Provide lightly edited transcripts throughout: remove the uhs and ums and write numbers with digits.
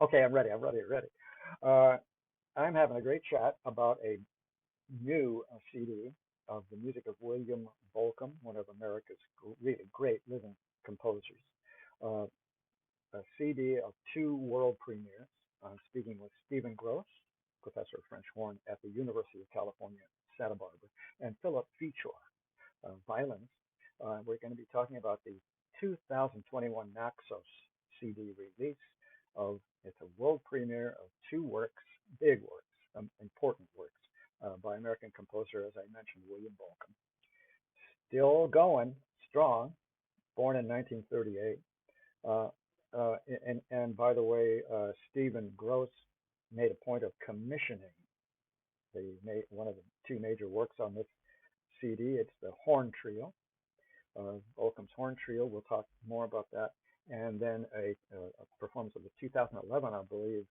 Okay, I'm ready. I'm ready. Ready. Uh, I'm having a great chat about a new CD of the music of William Bolcom, one of America's really great living composers. Uh, a CD of two world premieres. I'm speaking with Stephen Gross, professor of French horn at the University of California, Santa Barbara, and Philip Feature, violins. We're going to be talking about the 2021 Naxos CD release of it's a world premiere of two works, big works, important works by American composer, as I mentioned, William Bolcom. Still going strong, born in 1938. Uh, and by the way, Stephen Gross made a point of commissioning one of the two major works on this CD. It's the Horn Trio, Bolcom's Horn Trio. We'll talk more about that. And then a performance of the 2011, I believe,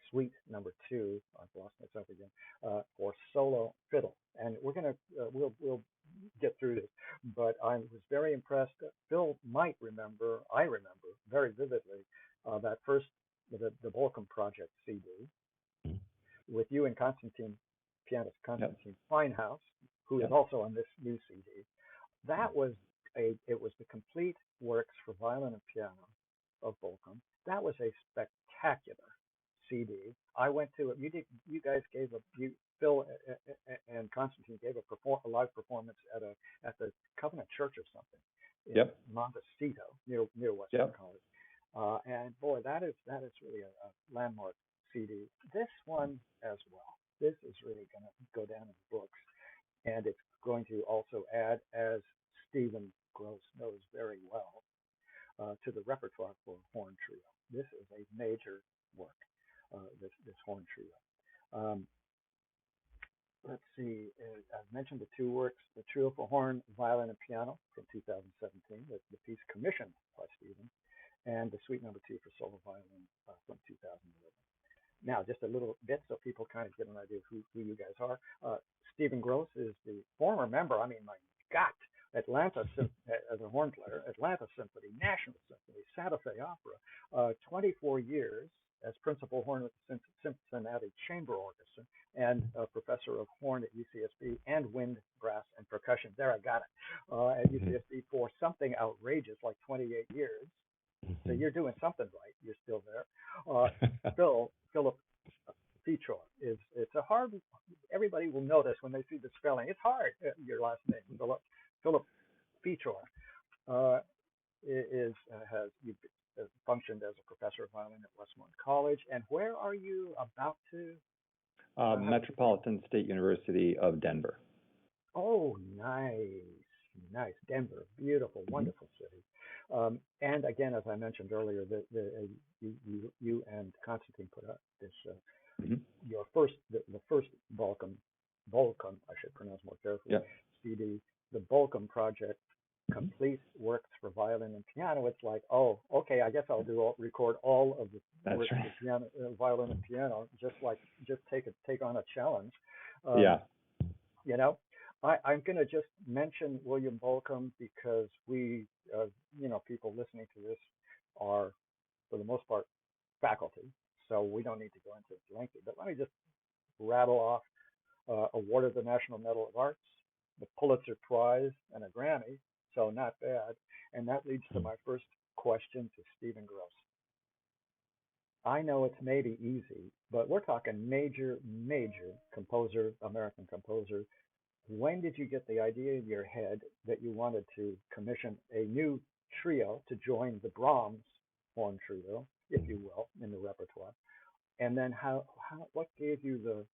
Suite number 2. I've lost myself again, for solo fiddle. And we'll get through this. But I was very impressed. Phil might remember, I remember very vividly, that first the Bolcom Project CD with you and Constantine, pianist Constantine Finehouse, who is also on this new CD. That was it was the complete works for violin and piano of Bolcom. That was a spectacular CD. I went to it. You guys gave Phil and Constantine gave a live performance at the Covenant Church or something in Montecito near Western College. And boy, that is really a landmark CD. This one as well. This is really going to go down in the books, and it's going to also add, as Stephen Gross knows very well, to the repertoire for Horn Trio. This is a major work, this Horn Trio. Let's see, I've mentioned the two works, the Trio for Horn, Violin, and Piano from 2017, the piece commissioned by Stephen, and the Suite number 2 for solo violin from 2011. Now, just a little bit so people kind of get an idea of who you guys are. Stephen Gross is the former member, I mean, my God, Atlanta as a horn player, Atlanta Symphony, National Symphony, Santa Fe Opera, 24 years as principal horn with the Cincinnati Chamber Orchestra, and a professor of horn at UCSB and wind, brass, and percussion. There, I got it. At UCSB for something outrageous like 28 years. So you're doing something right. You're still there. Philip Feature it's a hard. Everybody will notice when they see the spelling. It's hard. Your last name, Philip Feature, has functioned as a professor of violin at Westmont College. And where are you about to? Metropolitan State University of Denver. Oh, nice. Denver, beautiful, wonderful city. And again, as I mentioned earlier, you and Constantine put up this your the first Bolcom, I should pronounce more carefully, CD, the Bolcom Project, complete works for violin and piano. It's like, oh, okay, I guess I'll record all of the works for piano, violin and piano, just take on a challenge. You know. I'm going to just mention William Bolcom because people listening to this are, for the most part, faculty, so we don't need to go into it lengthy. But let me just rattle off: awarded the National Medal of Arts, the Pulitzer Prize, and a Grammy, so not bad. And that leads to my first question to Stephen Gross. I know it's maybe easy, but we're talking major composer, American composer. When did you get the idea in your head that you wanted to commission a new trio to join the Brahms Horn Trio, if you will, in the repertoire? And then what gave you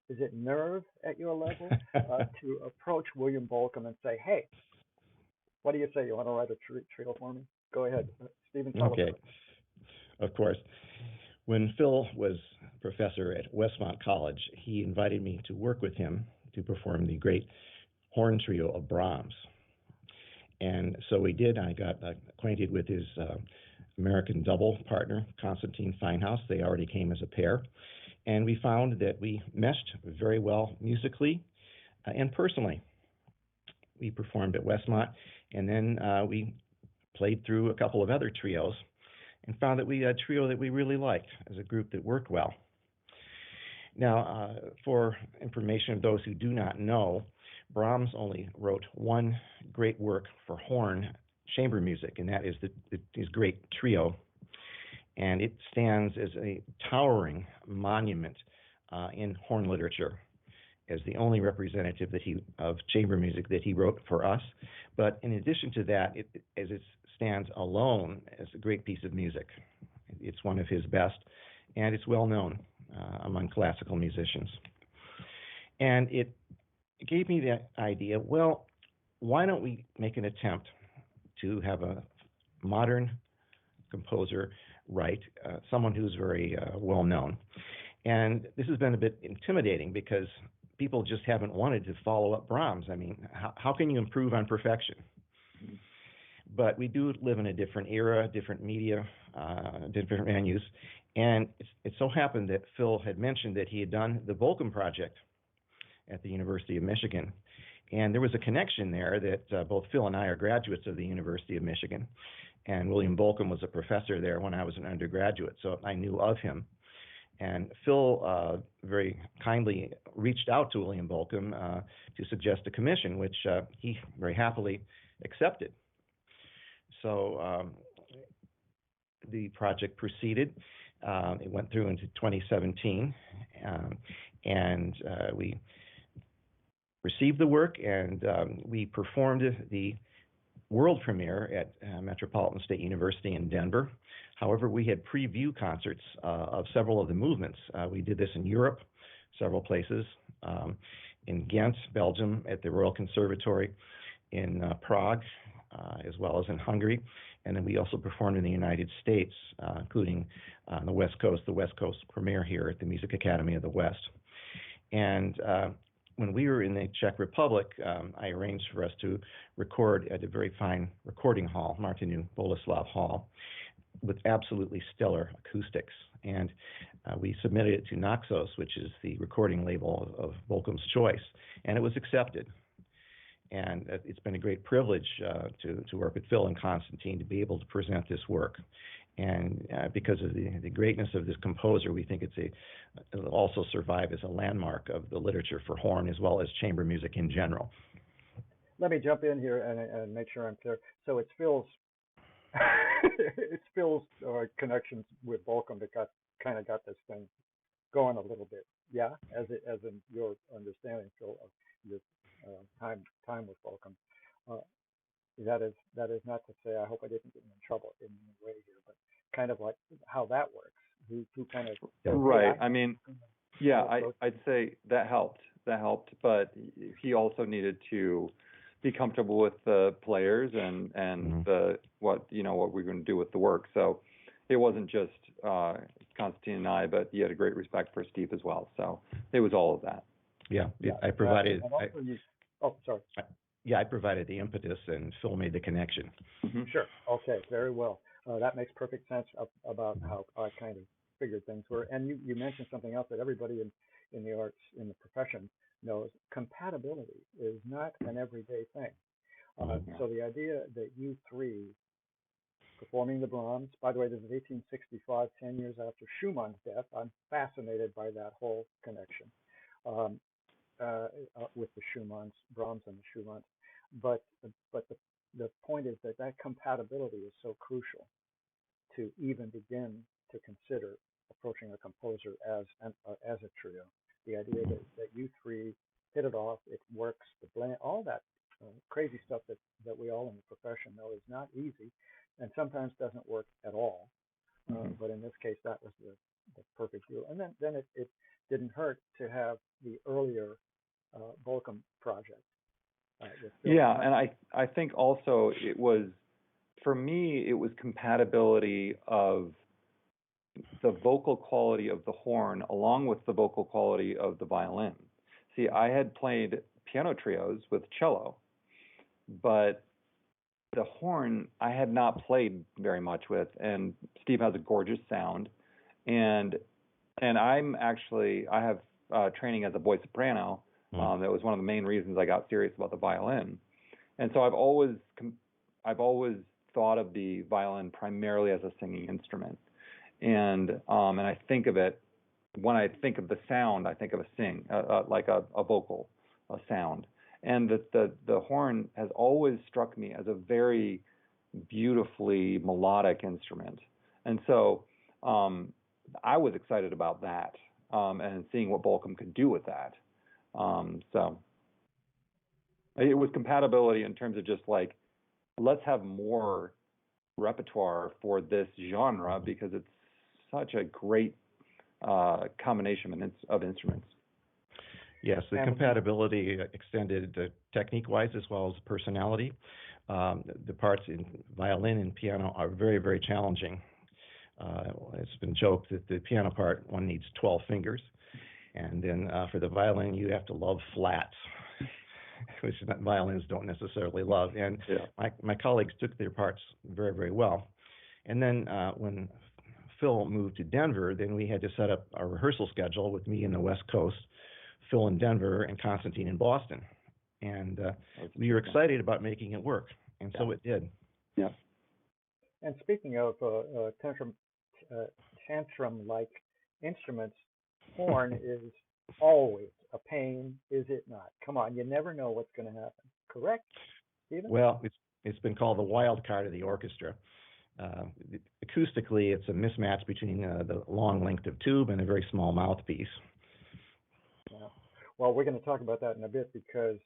is it nerve at your level to approach William Bolcom and say, hey, what do you say? You want to write a trio for me? Go ahead, Stephen. Okay, of course. When Phil was professor at Westmont College, he invited me to work with him to perform the great horn trio of Brahms. And so we did. I got acquainted with his American double partner, Constantine Finehouse. They already came as a pair. And we found that we meshed very well musically and personally. We performed at Westmont, and then we played through a couple of other trios and found that we had a trio that we really liked as a group that worked well. Now, for information of those who do not know, Brahms only wrote one great work for horn chamber music, and that is his great trio. And it stands as a towering monument in horn literature, as the only representative of chamber music that he wrote for us. But in addition to that, as it stands alone as a great piece of music. It's one of his best, and it's well known among classical musicians. And it gave me the idea, well, why don't we make an attempt to have a modern composer write, someone who's very well known. And this has been a bit intimidating because people just haven't wanted to follow up Brahms. I mean, how can you improve on perfection? But we do live in a different era, different media, different venues. And it so happened that Phil had mentioned that he had done the Bolcom project at the University of Michigan. And there was a connection there that both Phil and I are graduates of the University of Michigan. And William Bolcom was a professor there when I was an undergraduate, so I knew of him. And Phil very kindly reached out to William Bolcom to suggest a commission, which he very happily accepted. So the project proceeded. It went through into 2017, and we received the work, and we performed the world premiere at Metropolitan State University in Denver. However, we had preview concerts of several of the movements. We did this in Europe, several places, in Ghent, Belgium, at the Royal Conservatory, in Prague, as well as in Hungary. And then we also performed in the United States, including the West Coast premiere here at the Music Academy of the West. And when we were in the Czech Republic, I arranged for us to record at a very fine recording hall, Martinu Boleslav Hall, with absolutely stellar acoustics. And we submitted it to Naxos, which is the recording label of Bolcom's choice, and it was accepted. And it's been a great privilege to work with Phil and Constantine to be able to present this work. And because of the greatness of this composer, we think it'll also survive as a landmark of the literature for horn as well as chamber music in general. Let me jump in here and make sure I'm clear. So it's Phil's it's Phil's connections with Bolcom that kind of got this thing going a little bit. Yeah, as in your understanding, Phil, of your time with Bolcom. That is not to say, I hope I didn't get in trouble in any way here, but kind of like how that works. Who kind of right. I mean, yeah, I'd say that helped. But he also needed to be comfortable with the players and the what we're going to do with the work. So it wasn't just Constantine and I, but he had a great respect for Steve as well. So it was all of that. Yeah, I provided. Sorry. Yeah, I provided the impetus, and Phil made the connection. Mm-hmm. Sure. Okay. Very well. That makes perfect sense about how I kind of figured things were. And you mentioned something else that everybody in the arts, in the profession, knows. Compatibility is not an everyday thing. So the idea that you three performing the Brahms, by the way, this is 1865, 10 years after Schumann's death. I'm fascinated by that whole connection with the Schumanns, Brahms and the Schumanns. But the point is that compatibility is so crucial to even begin to consider approaching a composer as a trio. The idea that you three hit it off, it works, the blend, all that crazy stuff that we all in the profession know is not easy, and sometimes doesn't work at all. But in this case, that was the perfect deal. And then it didn't hurt to have the earlier Bolcom project. Yeah, and I think also it was, for me, it was compatibility of the vocal quality of the horn along with the vocal quality of the violin. See, I had played piano trios with cello, but the horn I had not played very much with, and Steve has a gorgeous sound, and I have training as a boy soprano. That was one of the main reasons I got serious about the violin, and so I've always thought of the violin primarily as a singing instrument, and I think of it when I think of the sound, I think of like a vocal, a sound, and the horn has always struck me as a very beautifully melodic instrument, and so I was excited about that, and seeing what Bolcom could do with that. So it was compatibility in terms of just like, let's have more repertoire for this genre because it's such a great combination of instruments. Yes, the compatibility extended technique-wise as well as personality. The parts in violin and piano are very, very challenging. It's been joked that the piano part, one needs 12 fingers. And then for the violin, you have to love flats, which violins don't necessarily love. And my colleagues took their parts very, very well. And then when Phil moved to Denver, then we had to set up a rehearsal schedule with me in the West Coast, Phil in Denver, and Constantine in Boston. And we were excited about making it work, and so it did. Yeah. And speaking of tantrum-like instruments, horn is always a pain, is it not? Come on, you never know what's going to happen. Correct, Stephen? Well, it's been called the wild card of the orchestra. Acoustically, it's a mismatch between the long length of tube and a very small mouthpiece. Yeah. Well, we're going to talk about that in a bit because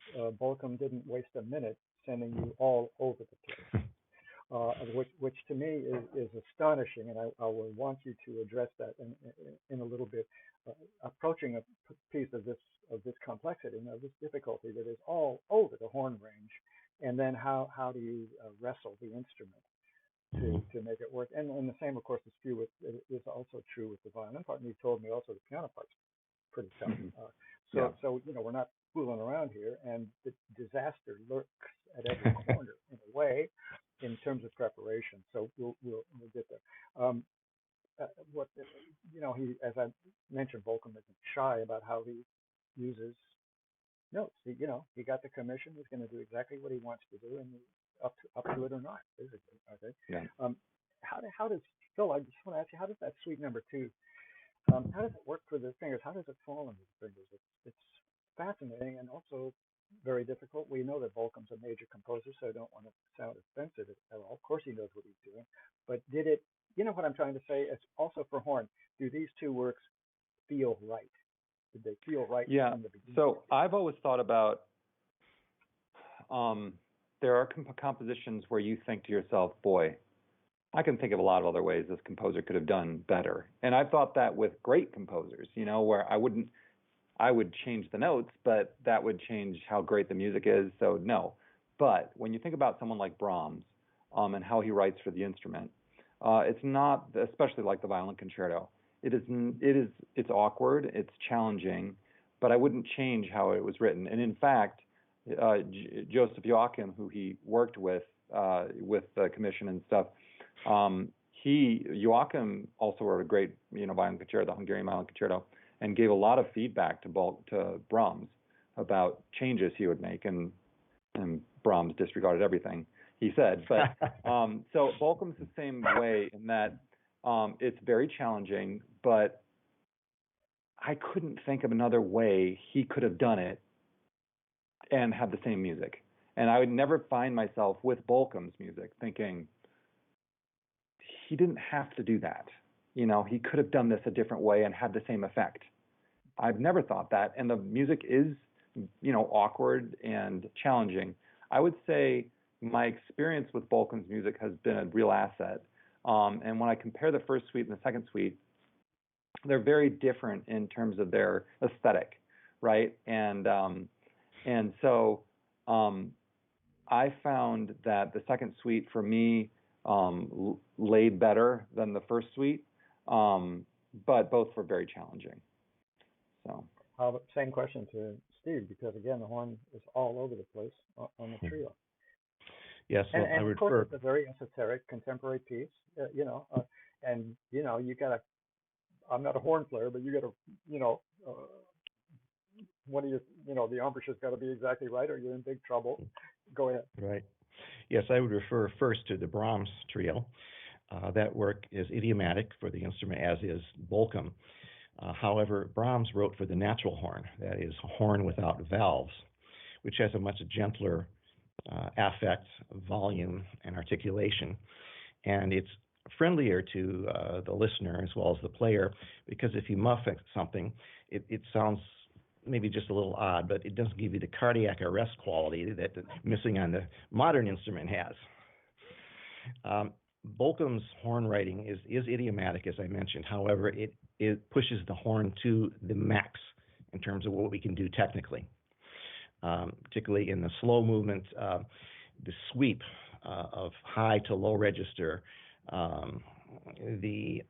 Bolcom didn't waste a minute sending you all over the place, which to me is astonishing, and I will want you to address that in a little bit. Approaching a piece of this complexity and of this difficulty that is all over the horn range, and then how do you wrestle the instrument to make it work? And the same, of course, is also true with the violin part. And you told me also the piano part's pretty tough. So we're not fooling around here, and the disaster lurks at every corner in a way, in terms of preparation. So we'll get there. He, as I mentioned, Bolcom isn't shy about how he uses notes. He got the commission. He's going to do exactly what he wants to do, and up to it or not, basically. Okay. Yeah. How does Phil? I just want to ask you, how does that suite number 2? How does it work for the fingers? How does it fall into the fingers? It's fascinating and also very difficult. We know that Bolcom's a major composer, so I don't want to sound offensive at all. Of course, he knows what he's doing. But did it? You know what I'm trying to say? It's also for horn. Do these two works feel right? Did they feel right from the beginning? So I've always thought about there are compositions where you think to yourself, boy, I can think of a lot of other ways this composer could have done better. And I've thought that with great composers, where I would change the notes, but that would change how great the music is. So no. But when you think about someone like Brahms, and how he writes for the instrument, it's not, especially like the violin concerto. It's awkward, it's challenging, but I wouldn't change how it was written. And in fact, Joseph Joachim, who he worked with the commission and stuff, Joachim also wrote a great, violin concerto, the Hungarian violin concerto, and gave a lot of feedback to Brahms about changes he would make, and Brahms disregarded everything he said. But so Bolcom's the same way in that it's very challenging, but I couldn't think of another way he could have done it and have the same music. And I would never find myself with Bolcom's music thinking, he didn't have to do that. He could have done this a different way and had the same effect. I've never thought that. And the music is, awkward and challenging. I would say my experience with Bolcom's music has been a real asset. And when I compare the first suite and the second suite, they're very different in terms of their aesthetic, right? And so I found that the second suite for me laid better than the first suite, but both were very challenging. So same question to Steve, because again, the horn is all over the place on the trio. Yes, well, and of course, it's a very esoteric contemporary piece, and you got to. I'm not a horn player, but you got to, one of your, the embouchure's got to be exactly right, or you're in big trouble. Go ahead. Right. Yes, I would refer first to the Brahms Trio. That work is idiomatic for the instrument, as is Bolcom. However, Brahms wrote for the natural horn, that is, horn without valves, which has a much gentler affect, volume, and articulation. And it's friendlier to the listener as well as the player, because if you muff something, it sounds maybe just a little odd, but it doesn't give you the cardiac arrest quality that the missing on the modern instrument has. Bolcom's horn writing is idiomatic, as I mentioned. However, it pushes the horn to the max in terms of what we can do technically, particularly in the slow movement, the sweep of high to low register, the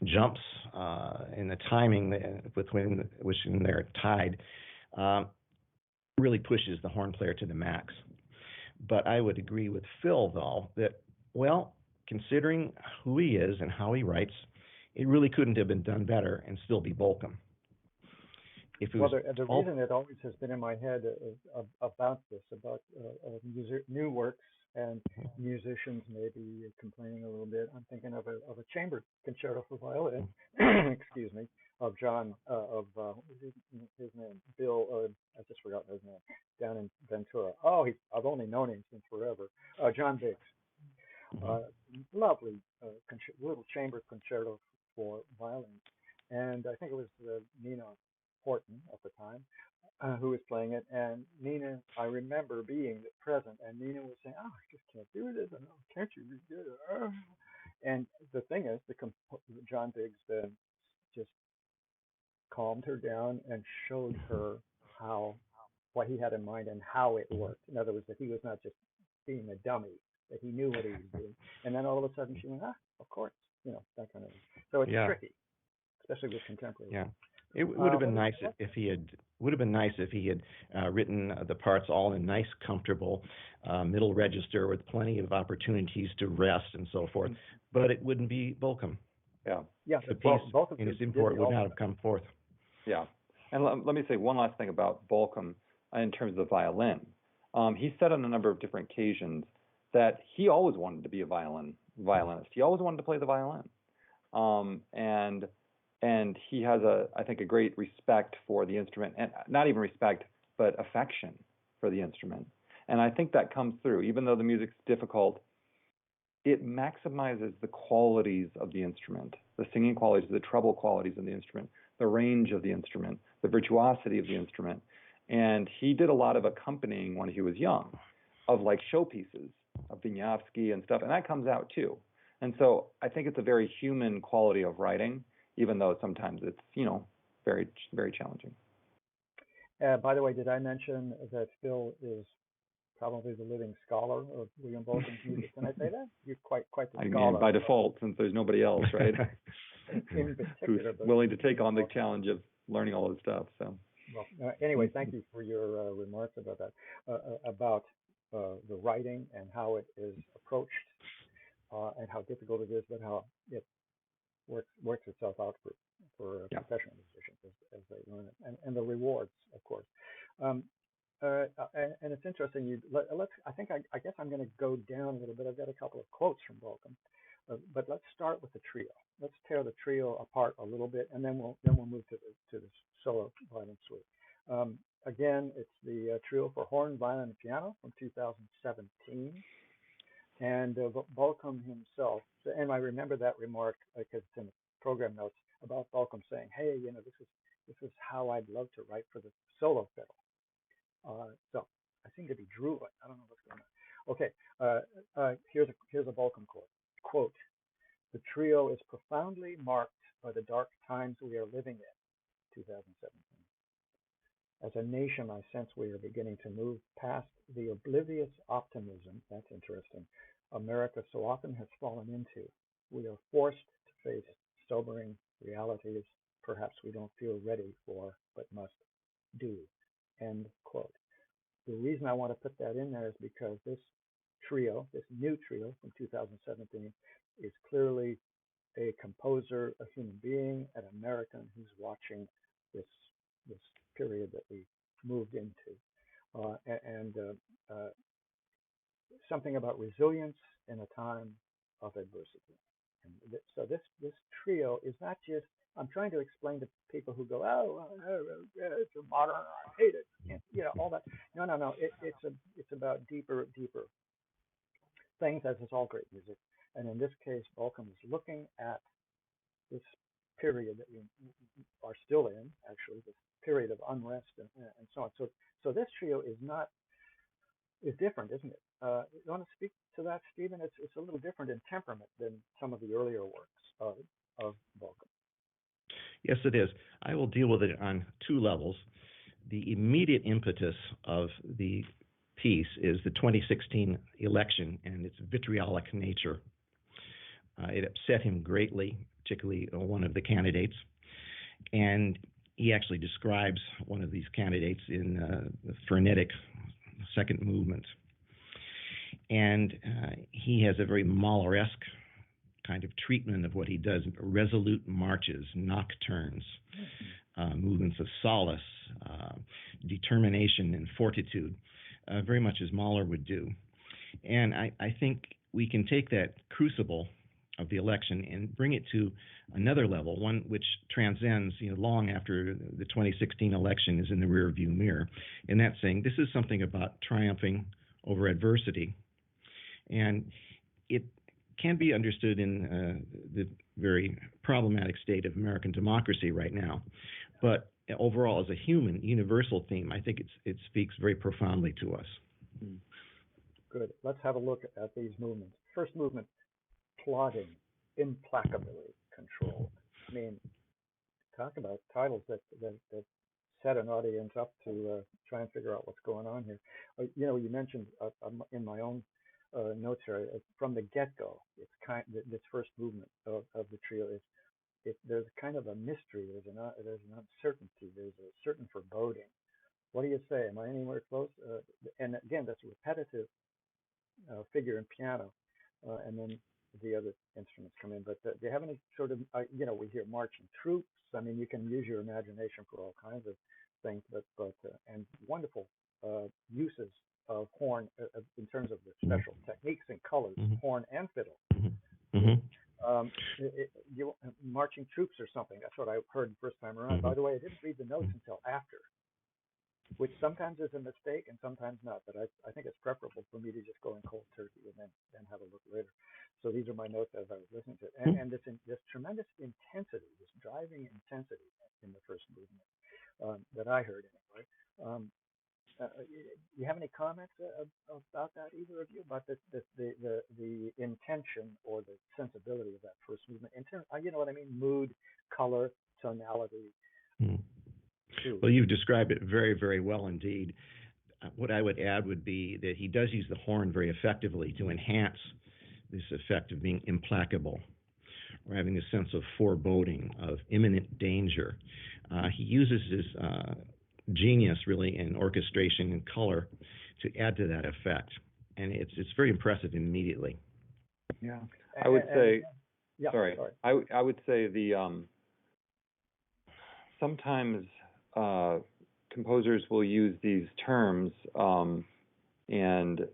jumps and the timing between which they're tied really pushes the horn player to the max. But I would agree with Phil, though, that, well, considering who he is and how he writes, it really couldn't have been done better and still be Bolcom. The reason it always has been in my head about this, about new works and musicians maybe complaining a little bit. I'm thinking of a chamber concerto for violin, excuse me, of John his name, Bill. I just forgot his name. Down in Ventura. Oh, I've only known him since forever. John Biggs. Lovely little chamber concerto for violin, and I think it was Nina Horton at the time who was playing it, and Nina, I remember being present, and Nina was saying, "Oh, I just can't do this, and oh, can't you redo it?" And the thing is, John Biggs just calmed her down and showed her what he had in mind and how it worked. In other words, that he was not just being a dummy, that he knew what he was doing. And then all of a sudden she went, of course, that kind of thing. So it's tricky, especially with contemporary. Yeah. It would have been nice if he had written the parts all in nice, comfortable middle register with plenty of opportunities to rest and so forth. But it wouldn't be Bolcom. Yeah. The piece in its import would not have come forth. Yeah. And let me say one last thing about Bolcom in terms of the violin. He said on a number of different occasions that he always wanted to be a violinist. He always wanted to play the violin. And he has I think a great respect for the instrument, and not even respect, but affection for the instrument. And I think that comes through, even though the music's difficult. It maximizes the qualities of the instrument, the singing qualities, the treble qualities of the instrument, the range of the instrument, the virtuosity of the instrument. And he did a lot of accompanying when he was young, of like showpieces of Wieniawski and stuff, and that comes out too. And so I think it's a very human quality of writing, even though sometimes it's, very, very challenging. By the way, did I mention that Phil is probably the living scholar of William Bolcom's music? Can I say that? You're quite the scholar. I mean, by default, since there's nobody else, right? In particular, who's willing to take on the challenge of learning all this stuff. So. Well, anyway, thank you for your remarks about that, about the writing and how it is approached, and how difficult it is, but how it works itself out for professional musicians as they learn it, and the rewards, of course. And it's interesting. I guess I'm going to go down a little bit. I've got a couple of quotes from Bolcom, but let's start with the trio. Let's tear the trio apart a little bit, and then we'll move to the solo violin suite. Again, it's the trio for horn, violin, and piano from 2017. And Bolcom himself, and I remember that remark because it's in the program notes about Bolcom saying, "Hey, this is how I'd love to write for the solo fiddle." So I seem to be drooling. I don't know what's going on. Okay, here's a Bolcom quote. "The trio is profoundly marked by the dark times we are living in." 2017. "As a nation, I sense we are beginning to move past the oblivious optimism," that's interesting, "America so often has fallen into. We are forced to face sobering realities perhaps we don't feel ready for, but must do." End quote. The reason I want to put that in there is because this new trio from 2017, is clearly a composer, a human being, an American who's watching this period that we moved into, and something about resilience in a time of adversity. And so this trio is not just. I'm trying to explain to people who go, yeah, it's a modern, I hate it, all that. No, no, no. It's about deeper things, as is all great music. And in this case, Bolcom is looking at this period that we are still in, actually, this period of unrest and so on. So this trio is different, isn't it? You want to speak to that, Stephen? It's a little different in temperament than some of the earlier works of Bolcom. Yes, it is. I will deal with it on two levels. The immediate impetus of the piece is the 2016 election and its vitriolic nature. It upset him greatly, particularly one of the candidates. And he actually describes one of these candidates in the frenetic second movement. And he has a very Mahler-esque kind of treatment of what he does, resolute marches, nocturnes, movements of solace, determination and fortitude, very much as Mahler would do. And I think we can take that crucible of the election and bring it to another level, one which transcends, long after the 2016 election is in the rearview mirror. And that's saying this is something about triumphing over adversity. And it can be understood in the very problematic state of American democracy right now. But overall, as a human, universal theme, I think it speaks very profoundly to us. Good. Let's have a look at these movements. First movement, plodding, implacably controlled. I mean, talk about titles that set an audience up to try and figure out what's going on here. You mentioned in my own notes here, from the get-go, this first movement of the trio there's kind of a mystery, there's an uncertainty, there's a certain foreboding. What do you say? Am I anywhere close? And again, that's a repetitive figure in piano, and then the other instruments come in. But do you have any sort of, we hear marching troops. I mean, you can use your imagination for all kinds of things, but and wonderful uses of horn in terms of the special techniques and colors, horn and fiddle. Marching troops or something. That's what I heard the first time around. By the way, I didn't read the notes until after, which sometimes is a mistake and sometimes not. But I think it's preferable for me to just go in cold turkey and then have a look later. So these are my notes as I was listening to it. And this tremendous intensity, this driving intensity in the first movement that I heard anyway. You have any comments about that, either of you, about the intention or the sensibility of that first movement? In terms, you know what I mean? Mood, color, tonality. Well, you've described it very, very well indeed. What I would add would be that he does use the horn very effectively to enhance this effect of being implacable, or having a sense of foreboding, of imminent danger. He uses his genius really in orchestration and color to add to that effect, and it's very impressive immediately. Yeah, I would say. Sorry. I would say sometimes composers will use these terms, and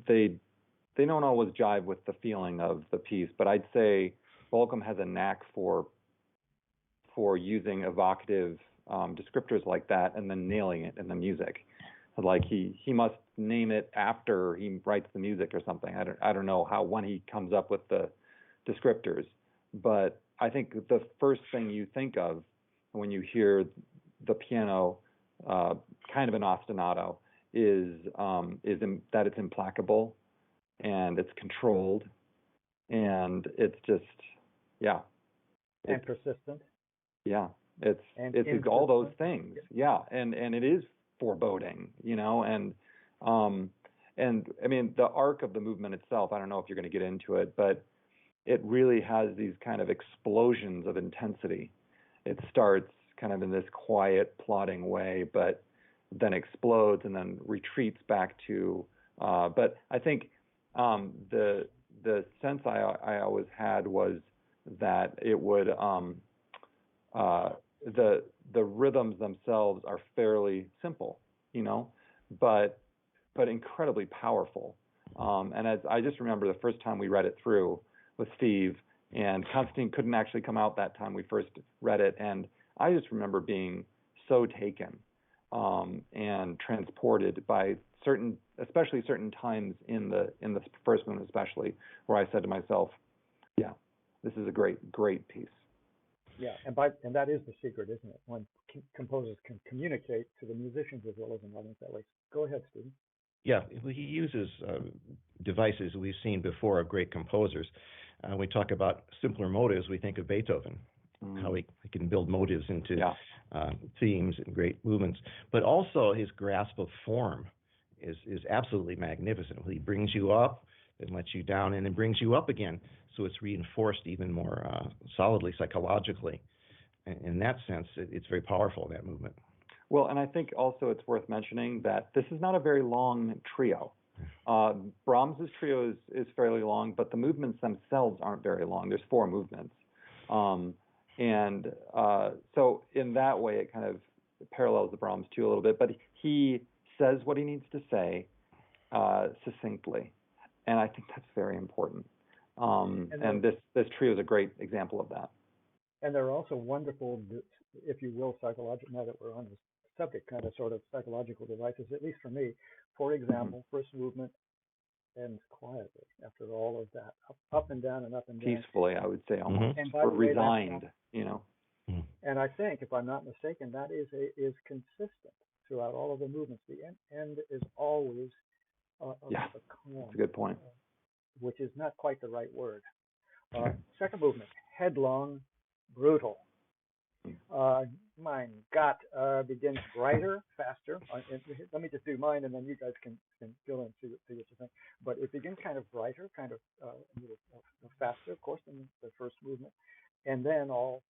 they don't always jive with the feeling of the piece. But I'd say Bolcom has a knack for using evocative descriptors like that and then nailing it in the music. Like he must name it after he writes the music or something. I don't know when he comes up with the descriptors, but I think the first thing you think of when you hear the piano kind of an ostinato is that it's implacable and it's controlled and it's just and persistent. Yeah. It's all those things. Yeah. And it is foreboding, and I mean, the arc of the movement itself, I don't know if you're going to get into it, but it really has these kind of explosions of intensity. It starts kind of in this quiet, plodding way, but then explodes and then retreats back to, but I think the sense I always had was that it would, the rhythms themselves are fairly simple, but incredibly powerful. And as I just remember the first time we read it through with Steve, and Constantine couldn't actually come out that time we first read it, and I just remember being so taken and transported by especially certain times in the first one, especially where I said to myself, "Yeah, this is a great piece." Yeah, and that is the secret, isn't it? When composers can communicate to the musicians as well as an audience that way. Go ahead, Stephen. Yeah, he uses devices we've seen before of great composers. We talk about simpler motives, we think of Beethoven, how he can build motives into themes and great movements. But also his grasp of form is absolutely magnificent. He brings you up, then lets you down, and then brings you up again. So it's reinforced even more solidly psychologically. In that sense, it's very powerful, that movement. Well, and I think also it's worth mentioning that this is not a very long trio. Brahms's trio is fairly long, but the movements themselves aren't very long. There's 4 movements. So in that way, it kind of parallels the Brahms too a little bit, but he says what he needs to say succinctly. And I think that's very important. And this trio is a great example of that. And there are also wonderful, if you will, psychological, now that we're on this subject, kind of sort of psychological devices, at least for me. For example, first movement ends quietly after all of that, up and down and up and down. Peacefully, I would say, almost, or resigned, you know. And I think, if I'm not mistaken, that is consistent throughout all of the movements. The end is always a calm. That's a good point. Which is not quite the right word. Second movement, headlong, brutal. Mein Gott begins brighter, faster. Let me just do mine, and then you guys can fill in, see what you think. But it begins kind of brighter, kind of faster, of course, than the first movement, and then all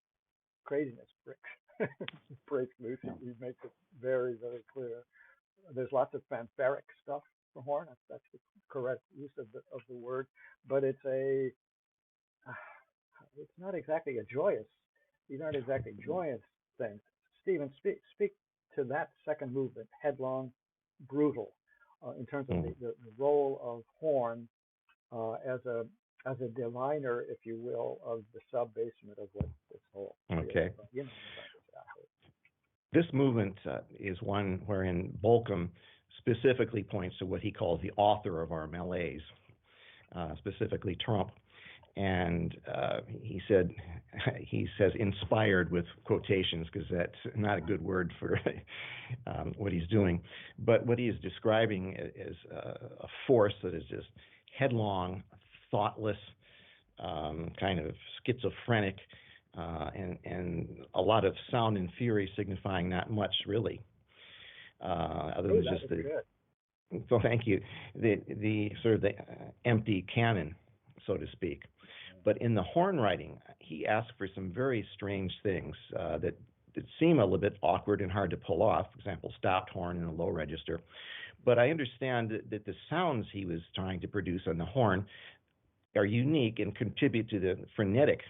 craziness breaks loose. He makes it very, very clear. There's lots of fanfaric stuff for horn. That's the correct use of the word, but it's not exactly a joyous. These aren't exactly joyous things. Stephen, speak to that second movement, headlong, brutal, in terms of the role of horn as a diviner, if you will, of the sub-basement of what this whole. Okay. This movement is one wherein Bolcom specifically points to what he calls the author of our malaise, specifically Trump. And he says inspired with quotations, because that's not a good word for what he's doing. But what he is describing is a force that is just headlong, thoughtless, kind of schizophrenic, and a lot of sound and fury signifying not much really, other than just so thank you, the sort of the empty cannon, so to speak. But in the horn writing, he asked for some very strange things that seem a little bit awkward and hard to pull off. For example, stopped horn in a low register. But I understand that the sounds he was trying to produce on the horn are unique and contribute to the frenetic,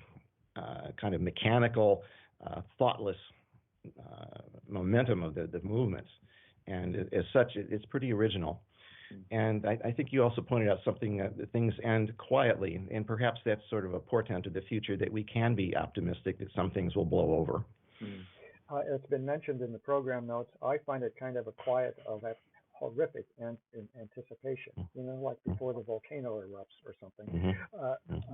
kind of mechanical, thoughtless momentum of the movements. And as such, it's pretty original. And I think you also pointed out something that things end quietly, and perhaps that's sort of a portent of the future, that we can be optimistic that some things will blow over. It's been mentioned in the program notes. I find it kind of a quiet of that horrific anticipation, like before the volcano erupts or something.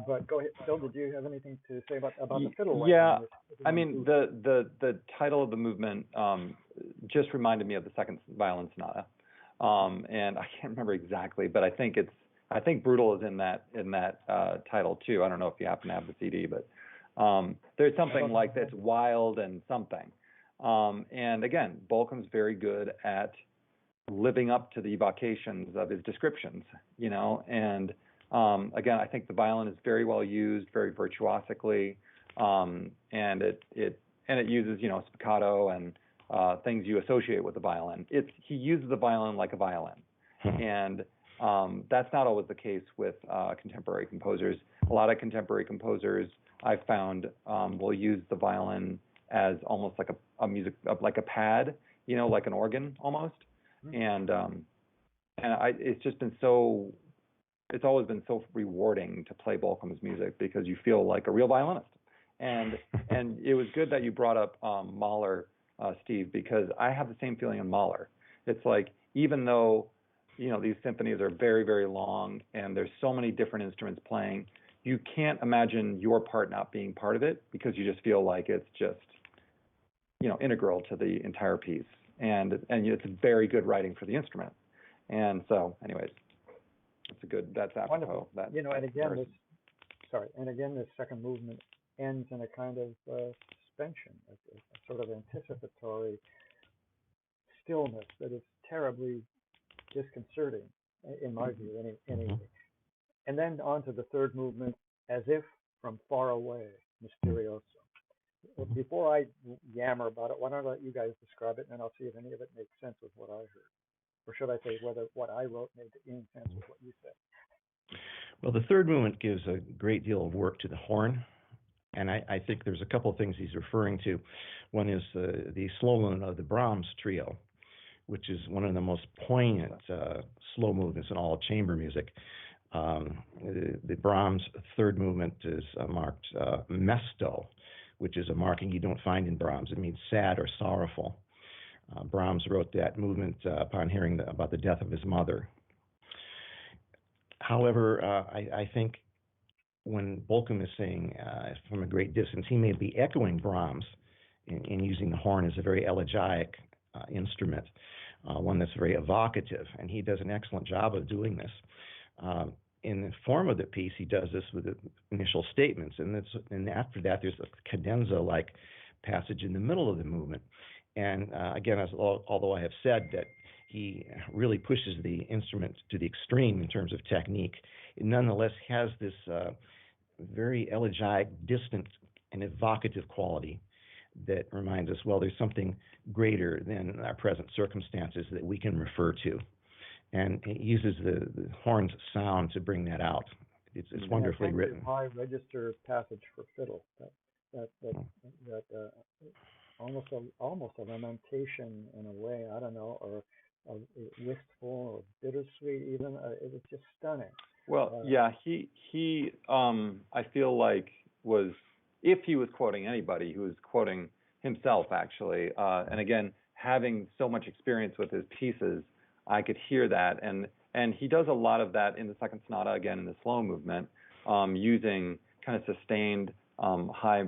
But go ahead, Phil, did you have anything to say about the fiddle? Yeah, I mean, the title of the movement just reminded me of the Second Violin Sonata. And I can't remember exactly, but I think brutal is in that title too. I don't know if you happen to have the CD, but there's something like that's wild and something. And again, Bolcom's very good at living up to the evocations of his descriptions, and again, I think the violin is very well used, very virtuosically, and it uses spiccato and things you associate with the violin. He uses the violin like a violin, and that's not always the case with contemporary composers. A lot of contemporary composers I've found will use the violin as almost like like a pad, like an organ almost. And it's just been so it's always been so rewarding to play Bolcom's music because you feel like a real violinist. And it was good that you brought up Mahler, Steve, because I have the same feeling in Mahler. It's like, even though, these symphonies are very, very long and there's so many different instruments playing, you can't imagine your part not being part of it because you just feel like it's just, integral to the entire piece. And it's very good writing for the instrument. And so, anyways, that's apropos. Wonderful. And again, this second movement ends in a kind of suspension, a sort of anticipatory stillness that is terribly disconcerting, in my view, anyway. And then on to the third movement, as if from far away, Mysterioso. Before I yammer about it, why don't I let you guys describe it, and then I'll see if any of it makes sense with what I heard. Or should I say whether what I wrote made any sense with what you said? Well, the third movement gives a great deal of work to the horn, and I think there's a couple of things he's referring to. One is the slow movement of the Brahms Trio, which is one of the most poignant slow movements in all of chamber music. The Brahms third movement is marked mesto, which is a marking you don't find in Brahms. It means sad or sorrowful. Brahms wrote that movement upon hearing about the death of his mother. However, I think when Bolcom is saying from a great distance, he may be echoing Brahms in using the horn as a very elegiac instrument, one that's very evocative, and he does an excellent job of doing this. In the form of the piece, he does this with the initial statements, and after that, there's a cadenza-like passage in the middle of the movement. And again, although I have said that he really pushes the instrument to the extreme in terms of technique, it nonetheless has this very elegiac, distant, and evocative quality that reminds us, well, there's something greater than our present circumstances that we can refer to. And it uses the horn's sound to bring that out. It's wonderfully written. High register passage for fiddle. That almost a lamentation in a way. I don't know, or wistful or bittersweet even. It was just stunning. Well, yeah, he I feel like was, if he was quoting anybody, he was quoting himself actually. And again, having so much experience with his pieces, I could hear that, and he does a lot of that in the second sonata, again in the slow movement, using kind of sustained high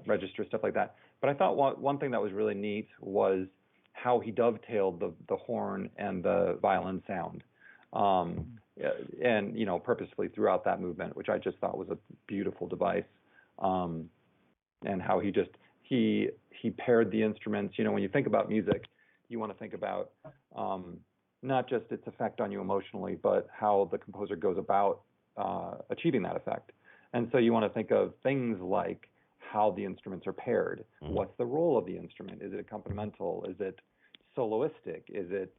register, stuff like that. But I thought one thing that was really neat was how he dovetailed the horn and the violin sound, and purposefully throughout that movement, which I just thought was a beautiful device, and how he paired the instruments. When you think about music, you want to think about not just its effect on you emotionally, but how the composer goes about achieving that effect. And so you want to think of things like how the instruments are paired. What's the role of the instrument? Is it accompanimental? Is it soloistic? Is it,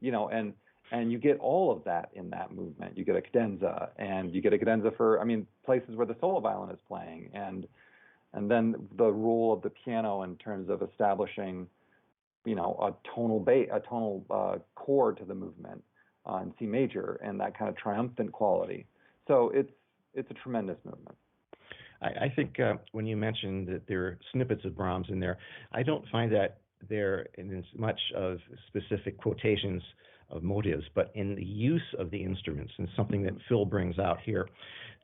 and you get all of that in that movement. You get a cadenza, and you get a cadenza for, places where the solo violin is playing, and then the role of the piano in terms of establishing a tonal chord to the movement in C major, and that kind of triumphant quality. So it's a tremendous movement. I think when you mentioned that there are snippets of Brahms in there, I don't find that there in as much of specific quotations of motives, but in the use of the instruments, and something that Phil brings out here.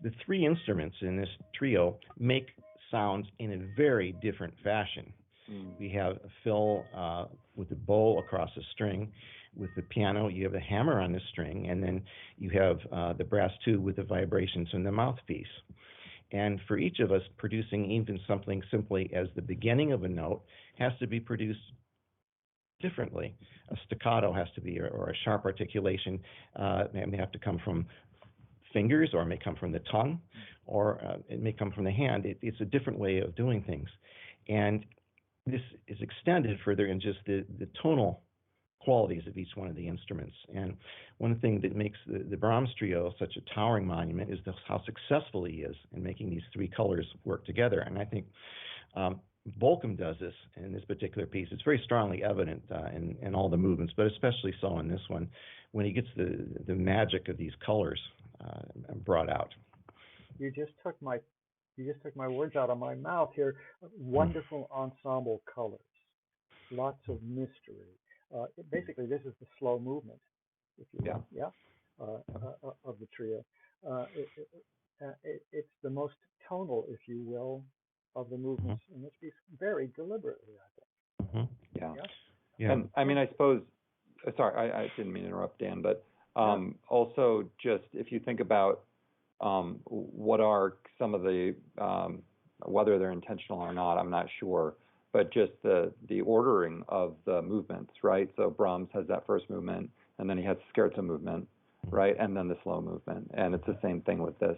The three instruments in this trio make sounds in a very different fashion. We have Phil with the bow across a string. With the piano, you have the hammer on the string, and then you have the brass tube with the vibrations in the mouthpiece. And for each of us, producing even something simply as the beginning of a note has to be produced differently. A staccato has to be, or a sharp articulation may have to come from fingers, or it may come from the tongue, or it may come from the hand. It's a different way of doing things. And this is extended further in just the tonal qualities of each one of the instruments. And one thing that makes the Brahms Trio such a towering monument is how successful he is in making these three colors work together. And I think Bolcom does this in this particular piece. It's very strongly evident in all the movements, but especially so in this one, when he gets the magic of these colors brought out. You just took my words out of my mouth here. Wonderful ensemble colors, lots of mystery. Basically, this is the slow movement, if you will, of the trio. It's the most tonal, if you will, of the movements in this piece, very deliberately, I think. Yeah. And I mean, I suppose, sorry, I didn't mean to interrupt, Dan, but also just if you think about what are some of the, whether they're intentional or not, I'm not sure, but just the ordering of the movements, right? So Brahms has that first movement, and then he has the scherzo movement, right? And then the slow movement. And it's the same thing with this.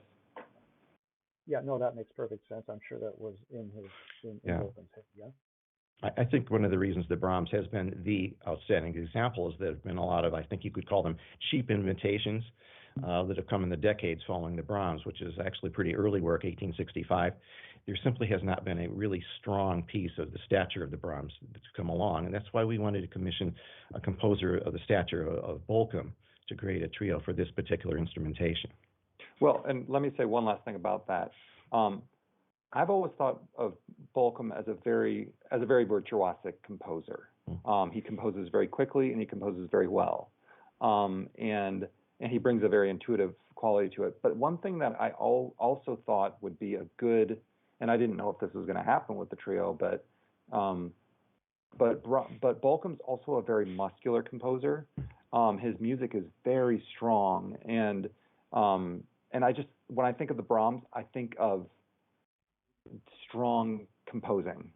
Yeah, no, that makes perfect sense. I'm sure that was in Bolcom's head, yeah? I think one of the reasons that Brahms has been the outstanding example is there have been a lot of, I think you could call them cheap imitations that have come in the decades following the Brahms, which is actually pretty early work, 1865. There simply has not been a really strong piece of the stature of the Brahms that's come along, and that's why we wanted to commission a composer of the stature of Bolcom to create a trio for this particular instrumentation. Well, and let me say one last thing about that. I've always thought of Bolcom as a very virtuosic composer. He composes very quickly and he composes very well, and he brings a very intuitive quality to it. But one thing that I also thought would be a good, and I didn't know if this was going to happen with the trio, but Bolcom's also a very muscular composer. His music is very strong, and I just, when I think of the Brahms, I think of strong composing,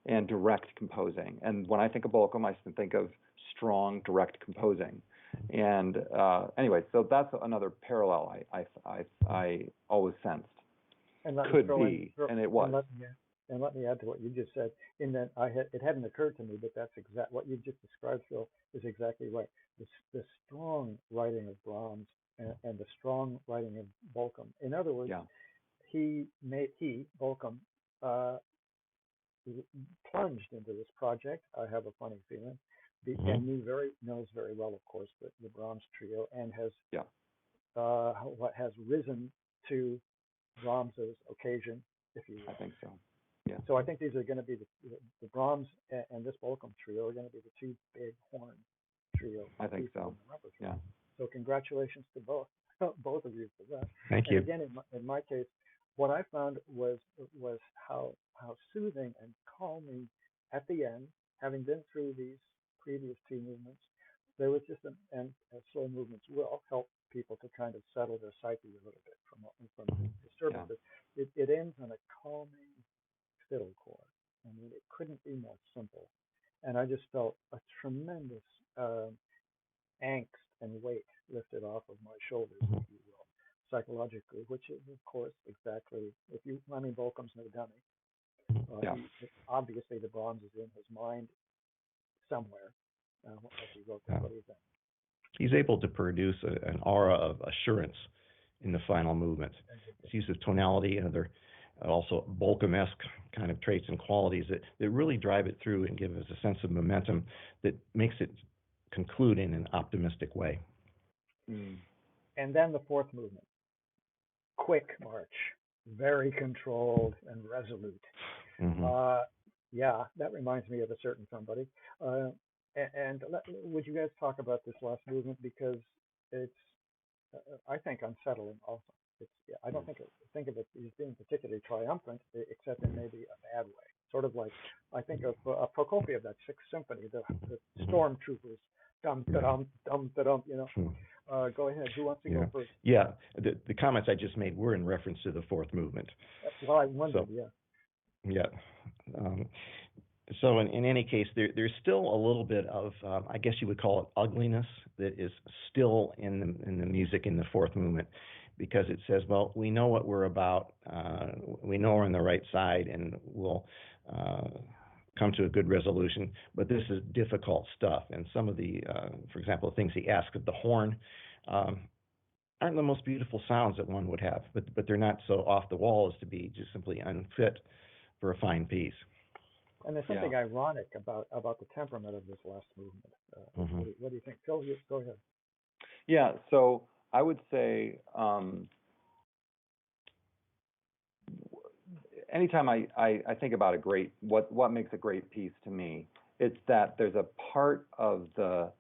and direct composing. And when I think of Bolcom, I think of strong, direct composing. And anyway, so that's another parallel I always sensed. And could be, and it was. And let me add to what you just said. In that it hadn't occurred to me, but that's what you just described, Phil, is exactly right. The strong writing of Brahms and the strong writing of Bolcom. In other words, Bolcom, plunged into this project. I have a funny feeling, and knows very well, of course, the Brahms trio, and has what has risen to Brahms's occasion, if you will. I think so. Yeah. So I think these are going to be the Brahms and this Bolcom trio are going to be the two big horn trio. I think so. Yeah. So congratulations to both of you for that. Thank you. And again, in my case, what I found was how soothing and calming at the end, having been through these previous two movements, there was just and slow movements will help people to kind of settle their psyche a little bit from disturbances. Yeah. It ends on a calming fiddle chord. I mean, it couldn't be more simple. And I just felt a tremendous angst and weight lifted off of my shoulders, if you will, psychologically, which is, of course, exactly, Bolcom's no dummy. Obviously, the Brahms is in his mind somewhere as he wrote that. What do you think? He's able to produce an aura of assurance in the final movement. His use of tonality and other also Bolcom-esque kind of traits and qualities that really drive it through and give us a sense of momentum that makes it conclude in an optimistic way. And then the fourth movement, quick march, very controlled and resolute. That reminds me of a certain somebody. Would you guys talk about this last movement, because it's, I think, unsettling also. I don't think of it as being particularly triumphant, except in maybe a bad way. Sort of like, I think of Prokofiev, that Sixth Symphony, the stormtroopers, dum-da-dum, dum-da-dum, Go ahead. Who wants to go first? Yeah, the comments I just made were in reference to the fourth movement. Well, I wondered, So in any case, there's still a little bit of, I guess you would call it ugliness, that is still in the music in the fourth movement, because it says, well, we know what we're about, we know we're on the right side, and we'll come to a good resolution, but this is difficult stuff. And some of the, for example, things he asks of the horn aren't the most beautiful sounds that one would have, but they're not so off the wall as to be just simply unfit for a fine piece. And there's something ironic about the temperament of this last movement. What do you think? Phil, go ahead. Yeah, so I would say anytime I think about what makes a great piece to me, it's that there's a part of the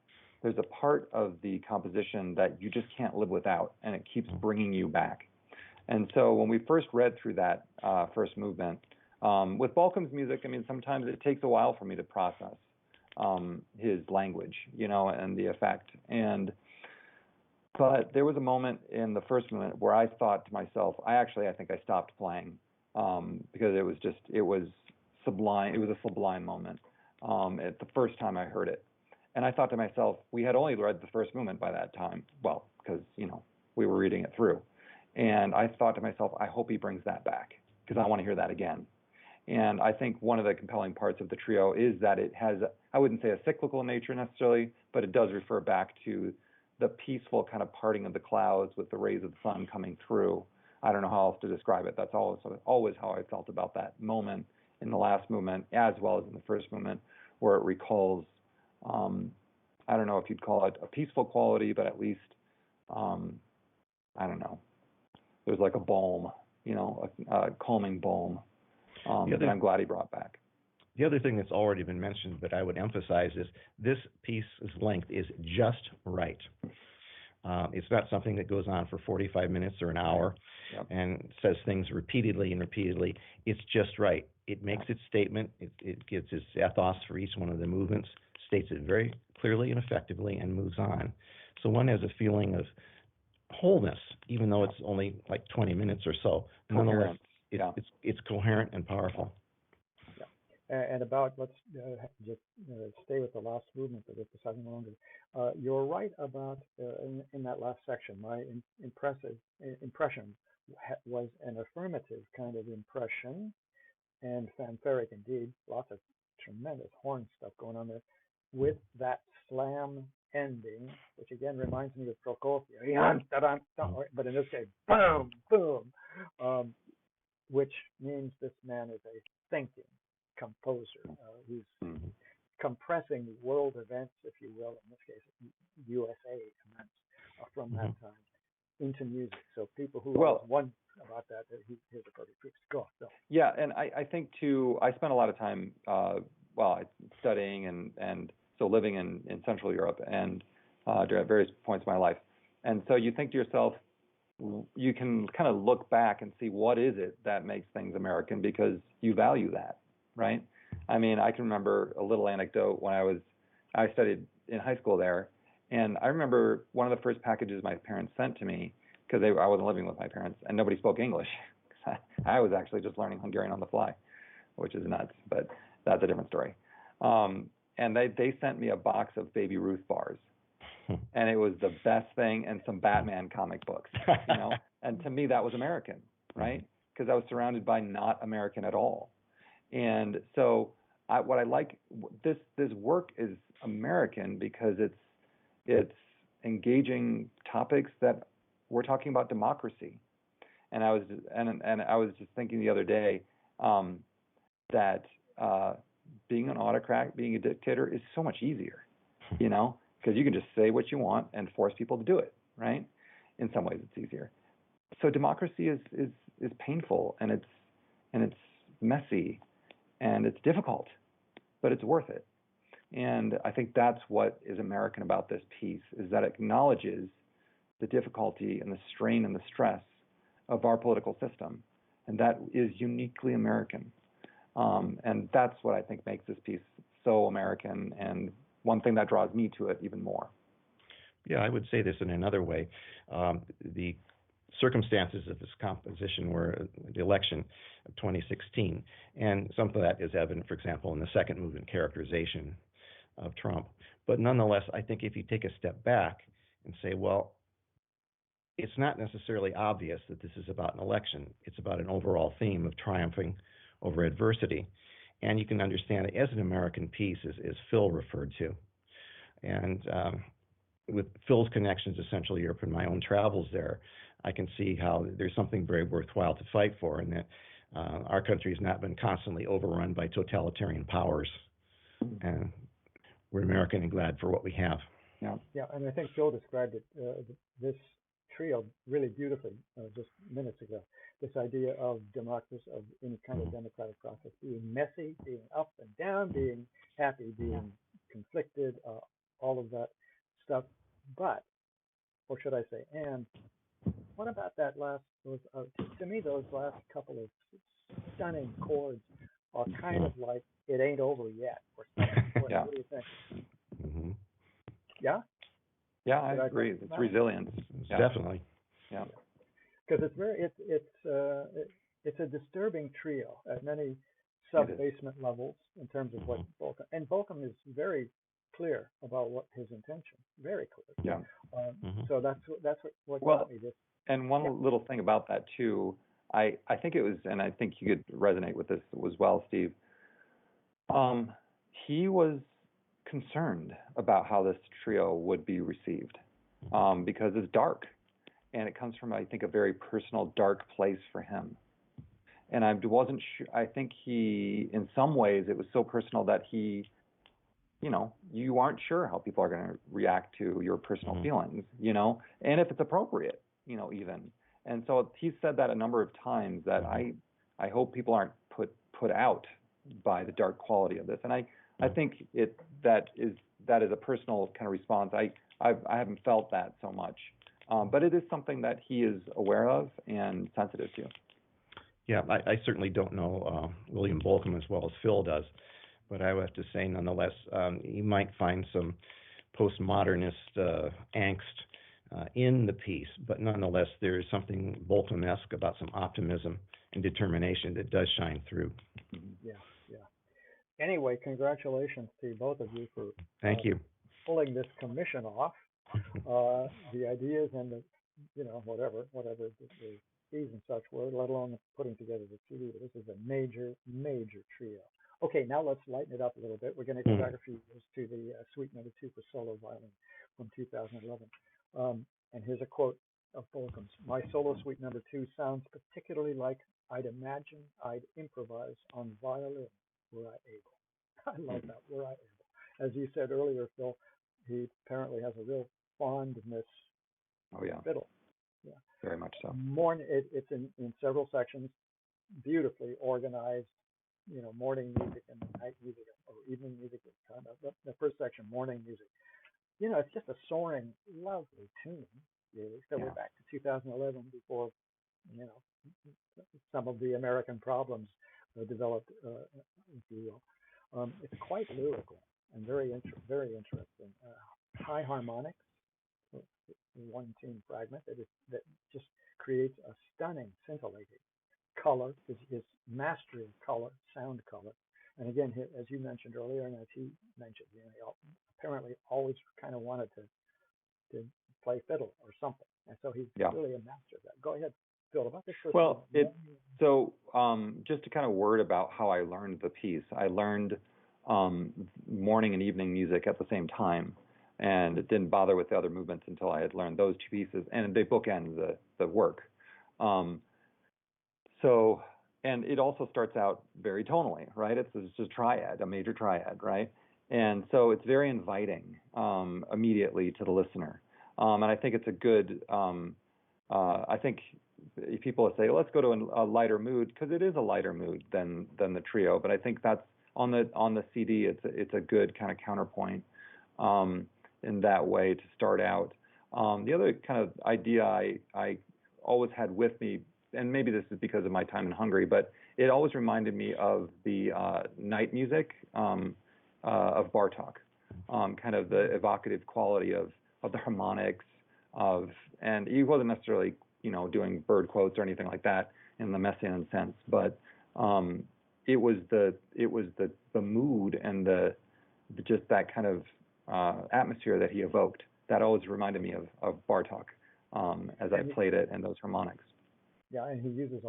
composition that you just can't live without, and it keeps bringing you back. And so when we first read through that first movement, with Bolcom's music, I mean, sometimes it takes a while for me to process his language, and the effect. But there was a moment in the first movement where I thought to myself, I think I stopped playing because it was sublime. It was a sublime moment at the first time I heard it. And I thought to myself, we had only read the first movement by that time. Well, because, we were reading it through. And I thought to myself, I hope he brings that back because I want to hear that again. And I think one of the compelling parts of the trio is that it has, I wouldn't say a cyclical nature necessarily, but it does refer back to the peaceful kind of parting of the clouds with the rays of the sun coming through. I don't know how else to describe it. That's always how I felt about that moment in the last movement, as well as in the first movement, where it recalls, I don't know if you'd call it a peaceful quality, but at least, I don't know, there's like a balm, a calming balm that I'm glad he brought back. The other thing that's already been mentioned, but I would emphasize, is this piece's length is just right. It's not something that goes on for 45 minutes or an hour and says things repeatedly and repeatedly. It's just right. It makes its statement. It gives its ethos for each one of the movements, states it very clearly and effectively, and moves on. So one has a feeling of wholeness, even though it's only like 20 minutes or so. Nonetheless, it's coherent and powerful. And let's just stay with the last movement, but just a second longer. You're right about in that last section. My impression was an affirmative kind of impression, and fanfaric indeed. Lots of tremendous horn stuff going on there, with that slam ending, which again reminds me of Prokofiev. But in this case, boom, boom, which means this man is a thinking composer who's compressing world events, if you will, in this case USA events from that time into music. So people who wonder about that, here's a perfect proof. Go on, Bill. Yeah, and I think too, I spent a lot of time studying and so living in Central Europe and at various points in my life. And so you think to yourself, you can kind of look back and see what is it that makes things American, because you value that. Right? I mean, I can remember a little anecdote when I studied in high school there, and I remember one of the first packages my parents sent to me, because I wasn't living with my parents and nobody spoke English. I was actually just learning Hungarian on the fly, which is nuts, but that's a different story. And they sent me a box of Baby Ruth bars, and it was the best thing, and some Batman comic books, And to me, that was American, right? Because I was surrounded by not American at all. And so what I like, this work is American because it's engaging topics that we're talking about democracy. And I was just thinking the other day that being an autocrat, being a dictator is so much easier, because you can just say what you want and force people to do it, right? In some ways it's easier. So democracy is painful, and it's messy, and it's difficult, but it's worth it. And I think that's what is American about this piece, is that it acknowledges the difficulty and the strain and the stress of our political system. And that is uniquely American. And that's what I think makes this piece so American, and one thing that draws me to it even more. Yeah, I would say this in another way. The circumstances of this composition were the election of 2016, and some of that is evident, for example, in the second movement characterization of Trump. But nonetheless, I think if you take a step back and say, well, it's not necessarily obvious that this is about an election. It's about an overall theme of triumphing over adversity. And you can understand it as an American piece, as Phil referred to. And with Phil's connections to Central Europe and my own travels there, I can see how there's something very worthwhile to fight for, and that our country has not been constantly overrun by totalitarian powers. And we're American and glad for what we have. Yeah, and I think Phil described it, this trio really beautifully just minutes ago. This idea of democracy, of any kind of democratic process, being messy, being up and down, being happy, being conflicted, all of that stuff. But, or should I say, and what about that last? To me, those last couple of stunning chords are kind of like "It Ain't Over Yet" or something. Yeah. What do you think? Mm-hmm. Yeah. Yeah, I agree. It's resilience. Yeah. Definitely. Yeah. Because it's a disturbing trio at many sub-basement levels in terms of what Bolcom, and Bolcom is very clear about what his intention, very clear. Yeah. So that's what got me this. And one little thing about that too, I think it was, and I think you could resonate with this as well, Steve. He was concerned about how this trio would be received, because it's dark, and it comes from, I think, a very personal, dark place for him. And I wasn't sure. I think he, in some ways, it was so personal that he, you aren't sure how people are going to react to your personal feelings, and if it's appropriate, even. And so he said that a number of times, that I hope people aren't put out by the dark quality of this. And I think that is a personal kind of response. I haven't felt that so much, but it is something that he is aware of and sensitive to. Yeah, I certainly don't know William Bolcom as well as Phil does, but I would have to say, nonetheless, you might find some postmodernist angst in the piece, but nonetheless, there is something Bolcom-esque about some optimism and determination that does shine through. Yeah. Anyway, congratulations to both of you for Thank you. Pulling this commission off. The ideas and the, whatever the fees and such were, let alone putting together the CD. This is a major trio. Okay, now let's lighten it up a little bit. We're going to go back a few years to the Suite Number 2 for solo violin from 2011. And here's a quote of Bolcom's: "My solo Suite Number 2 sounds particularly like I'd imagine I'd improvise on violin were I able." I love that, were I able. As you said earlier, Phil, he apparently has a real fondness for fiddle. Yeah, very much so. It's in several sections, beautifully organized. Morning music and night music, or evening music. The first section, morning music. It's just a soaring, lovely tune. Really. So we're back to 2011 before, some of the American problems developed, if you will. It's quite lyrical and very interesting. High harmonics, one tune fragment that just creates a stunning, scintillating color. His mastery of color, sound color, and again, as you mentioned earlier, and as he mentioned, he apparently always kind of wanted to play fiddle or something, and so he's really a master of that. Go ahead, Phil, about this first. Well, just to kind of word about how I learned the piece. I learned morning and evening music at the same time, and it didn't bother with the other movements until I had learned those two pieces, and they bookend the work. And it also starts out very tonally, right? It's a triad, a major triad, right? And so it's very inviting immediately to the listener. And I think it's a good, I think if people say, let's go to a lighter mood, because it is a lighter mood than the trio, but I think that's on the CD, it's a good kind of counterpoint in that way to start out. The other kind of idea I always had with me, and maybe this is because of my time in Hungary, but it always reminded me of the night music of Bartók, kind of the evocative quality of the harmonics and he wasn't necessarily doing bird quotes or anything like that in the Messiaen sense, but it was the mood and just that kind of atmosphere that he evoked that always reminded me of Bartók as I played it and those harmonics. Yeah, and he uses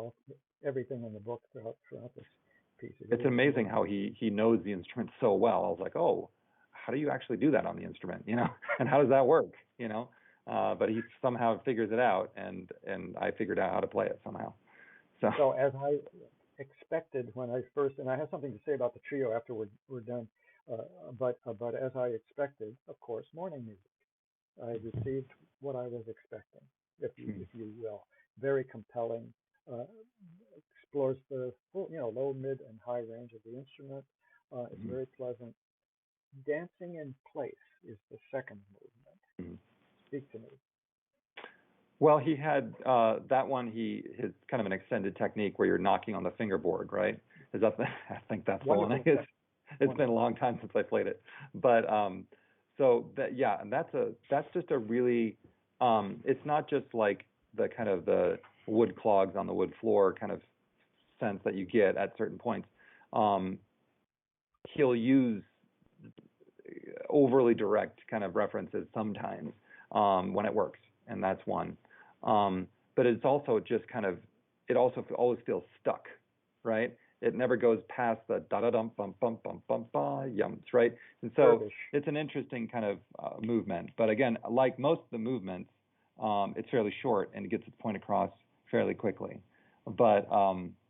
everything in the book throughout this piece. It's amazing how he knows the instrument so well. I was like, oh, how do you actually do that on the instrument? And how does that work? But he somehow figures it out, and I figured out how to play it somehow. So as I expected when I first, and I have something to say about the trio after we're done, but as I expected, of course, morning music. I received what I was expecting. if you will. Very compelling. Uh, Explores the full, low, mid, and high range of the instrument. It's Mm-hmm. very pleasant. Dancing in place is the second movement. Mm-hmm. Speak to me. Well, he had that one. His kind of an extended technique where you're knocking on the fingerboard, right? Is that I think that's the one. It's been a long time since I played it, but so that yeah, and that's just a really it's not just like the kind of the wood clogs on the wood floor kind of sense that you get at certain points. He'll use overly direct kind of references sometimes when it works, and that's one. But it's also just kind of, it also always feels stuck, right? It never goes past the da da dum bum bum bum bum ba yums, right? And so it's an interesting kind of movement. But again, like most of the movements, it's fairly short and it gets its point across fairly quickly. But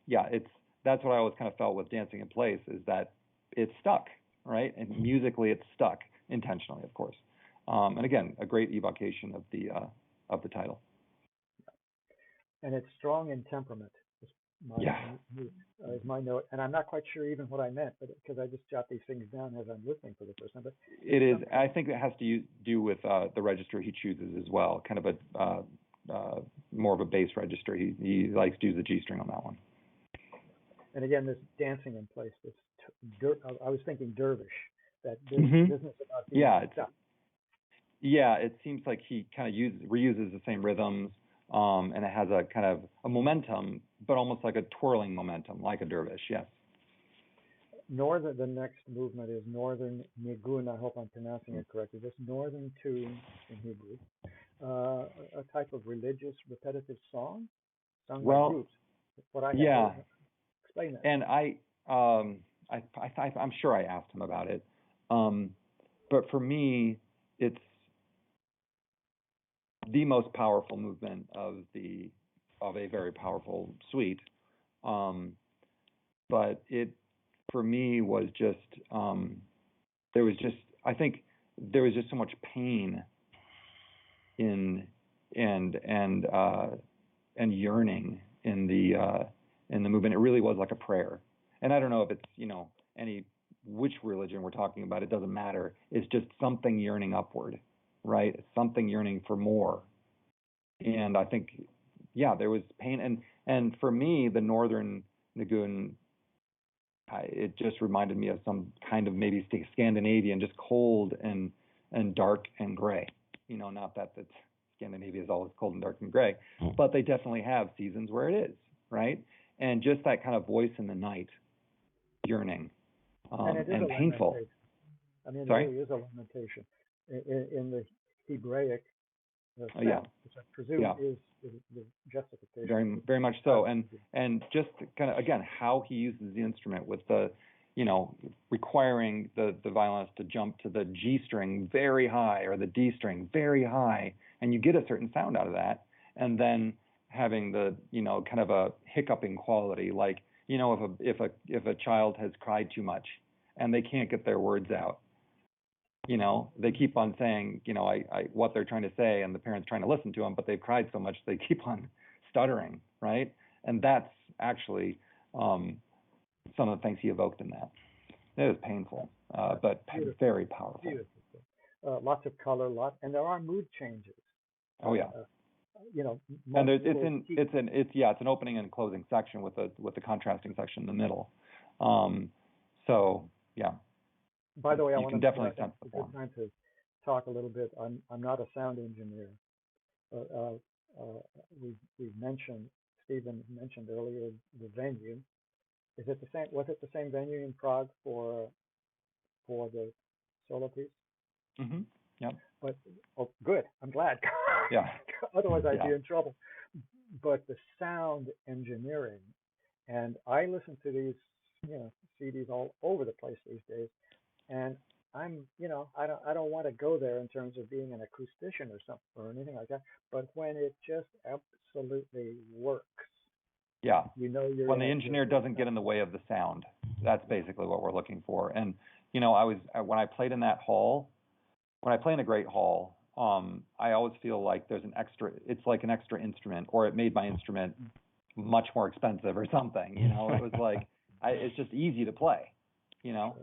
yeah, that's what I always kind of felt with Dancing in Place, is that it's stuck, right? And musically, it's stuck intentionally, of course. And again, a great evocation of the title. And it's strong in temperament. Is my note, and I'm not quite sure even what I meant, but because I just jot these things down as I'm listening for the first time. But it is. I think it has to do with the register he chooses as well. Kind of a more of a bass register. He likes to use the G string on that one. And again, this Dancing in Place. I was thinking dervish. That Mm-hmm. business about being stuck. Yeah, it seems like he kind of reuses the same rhythms, and it has a kind of a momentum, but almost like a twirling momentum, like a dervish. Yes. The next movement is Northern Nigun. I hope I'm pronouncing it correctly. This Northern tune in Hebrew, a type of religious repetitive song sung by groups. What I have to explain that. And I'm sure I asked him about it, but for me, it's the most powerful movement of a very powerful suite. But it, for me, was just I think there was just so much pain and yearning in the movement. It really was like a prayer. And I don't know if it's which religion we're talking about. It doesn't matter. It's just something yearning upward, right? Something yearning for more. And I think, there was pain. And for me, the Northern Nigun, it just reminded me of some kind of maybe Scandinavian, just cold and dark and gray. Not that Scandinavia is always cold and dark and gray, but they definitely have seasons where it is, right? And just that kind of voice in the night, yearning, and painful. I mean, there really is a lamentation in the Hebraic which I presume is the justification. Very, very much so. And just kind of, again, how he uses the instrument with the, requiring the violinist to jump to the G string very high or the D string very high, and you get a certain sound out of that, and then having the, kind of a hiccuping quality, like, if a child has cried too much and they can't get their words out, they keep on saying, what they're trying to say, and the parents trying to listen to them, but they've cried so much they keep on stuttering, right? And that's actually some of the things he evoked in that. It was painful, but very powerful. Beautiful. Lots of color, and there are mood changes. Oh yeah. And it's an opening and closing section with the contrasting section in the middle. So yeah. By the way, I want to definitely sense the form. It's a good time to talk a little bit. I'm not a sound engineer. We've mentioned, Stephen mentioned earlier, the venue. Is it the same? Was it the same venue in Prague for the solo piece? Mm-hmm. Yeah. But good. I'm glad. Yeah. Otherwise, I'd be in trouble. But the sound engineering, and I listen to these, CDs all over the place these days. And I'm, I don't want to go there in terms of being an acoustician or something or anything like that. But when it just absolutely works, when the engineer doesn't get in the way of the sound, that's basically what we're looking for. And when I played in that hall, when I play in a great hall, I always feel like there's it's like an extra instrument, or it made my instrument much more expensive or something, you know. It was like, it's just easy to play, you know.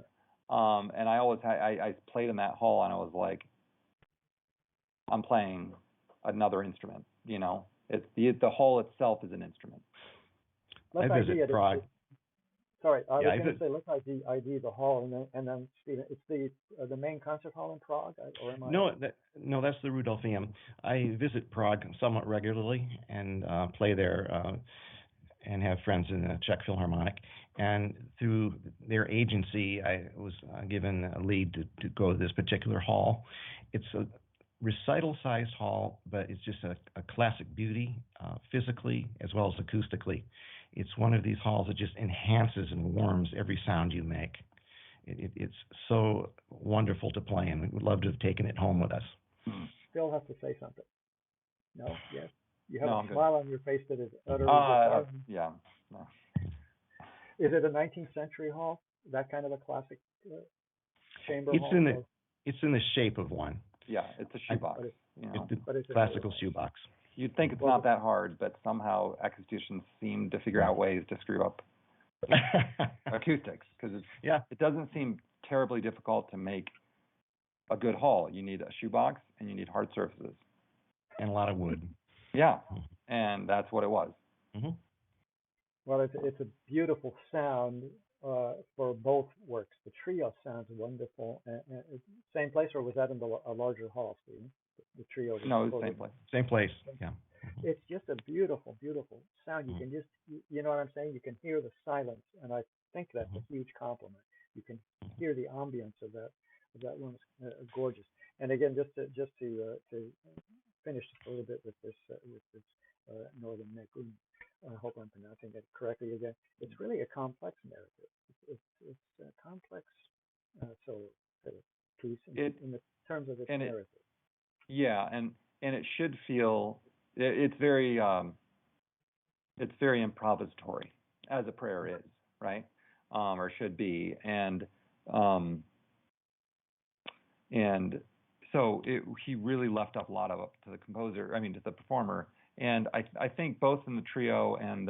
And I played in that hall, and I was like, I'm playing another instrument, you know. It's the hall itself is an instrument. I visit Prague. Sorry, I was going to say, let's ID the hall, and then Stephen, it's the main concert hall in Prague, or am I? No, that's the Rudolphium. I visit Prague somewhat regularly and play there, and have friends in the Czech Philharmonic. And through their agency, I was given a lead to go to this particular hall. It's a recital-sized hall, but it's just a classic beauty, physically as well as acoustically. It's one of these halls that just enhances and warms every sound you make. It's so wonderful to play, and we would love to have taken it home with us. Still have to say something. No? Yes? You have a smile on your face that is utterly yeah. No. Is it a 19th century hall? That kind of a classic chamber hall? It's in the shape of one. Yeah, it's a shoebox. It's a classical shoebox. You'd think it's not that hard, but somehow acousticians seem to figure out ways to screw up acoustics, because it doesn't seem terribly difficult to make a good hall. You need a shoebox, and you need hard surfaces. And a lot of wood. Yeah, and that's what it was. Mm-hmm. Well, it's a beautiful sound for both works. The trio sounds wonderful. And same place, or was that in a larger hall, Stephen? The trio. No, it's same place. Same place. Yeah. It's just a beautiful, beautiful sound. You can just, you know what I'm saying? You can hear the silence, and I think that's a huge compliment. You can hear the ambience of that room. Is gorgeous. And again, just to finish a little bit with this Northern Neckun. I hope I'm pronouncing it correctly again. It's really a complex narrative. It's a complex solo piece in the terms of its narrative. Yeah, and it should feel it's very improvisatory, as a prayer is, right? Or should be, and so he really left up a lot of it to the composer. I mean, to the performer. And I think both in the trio and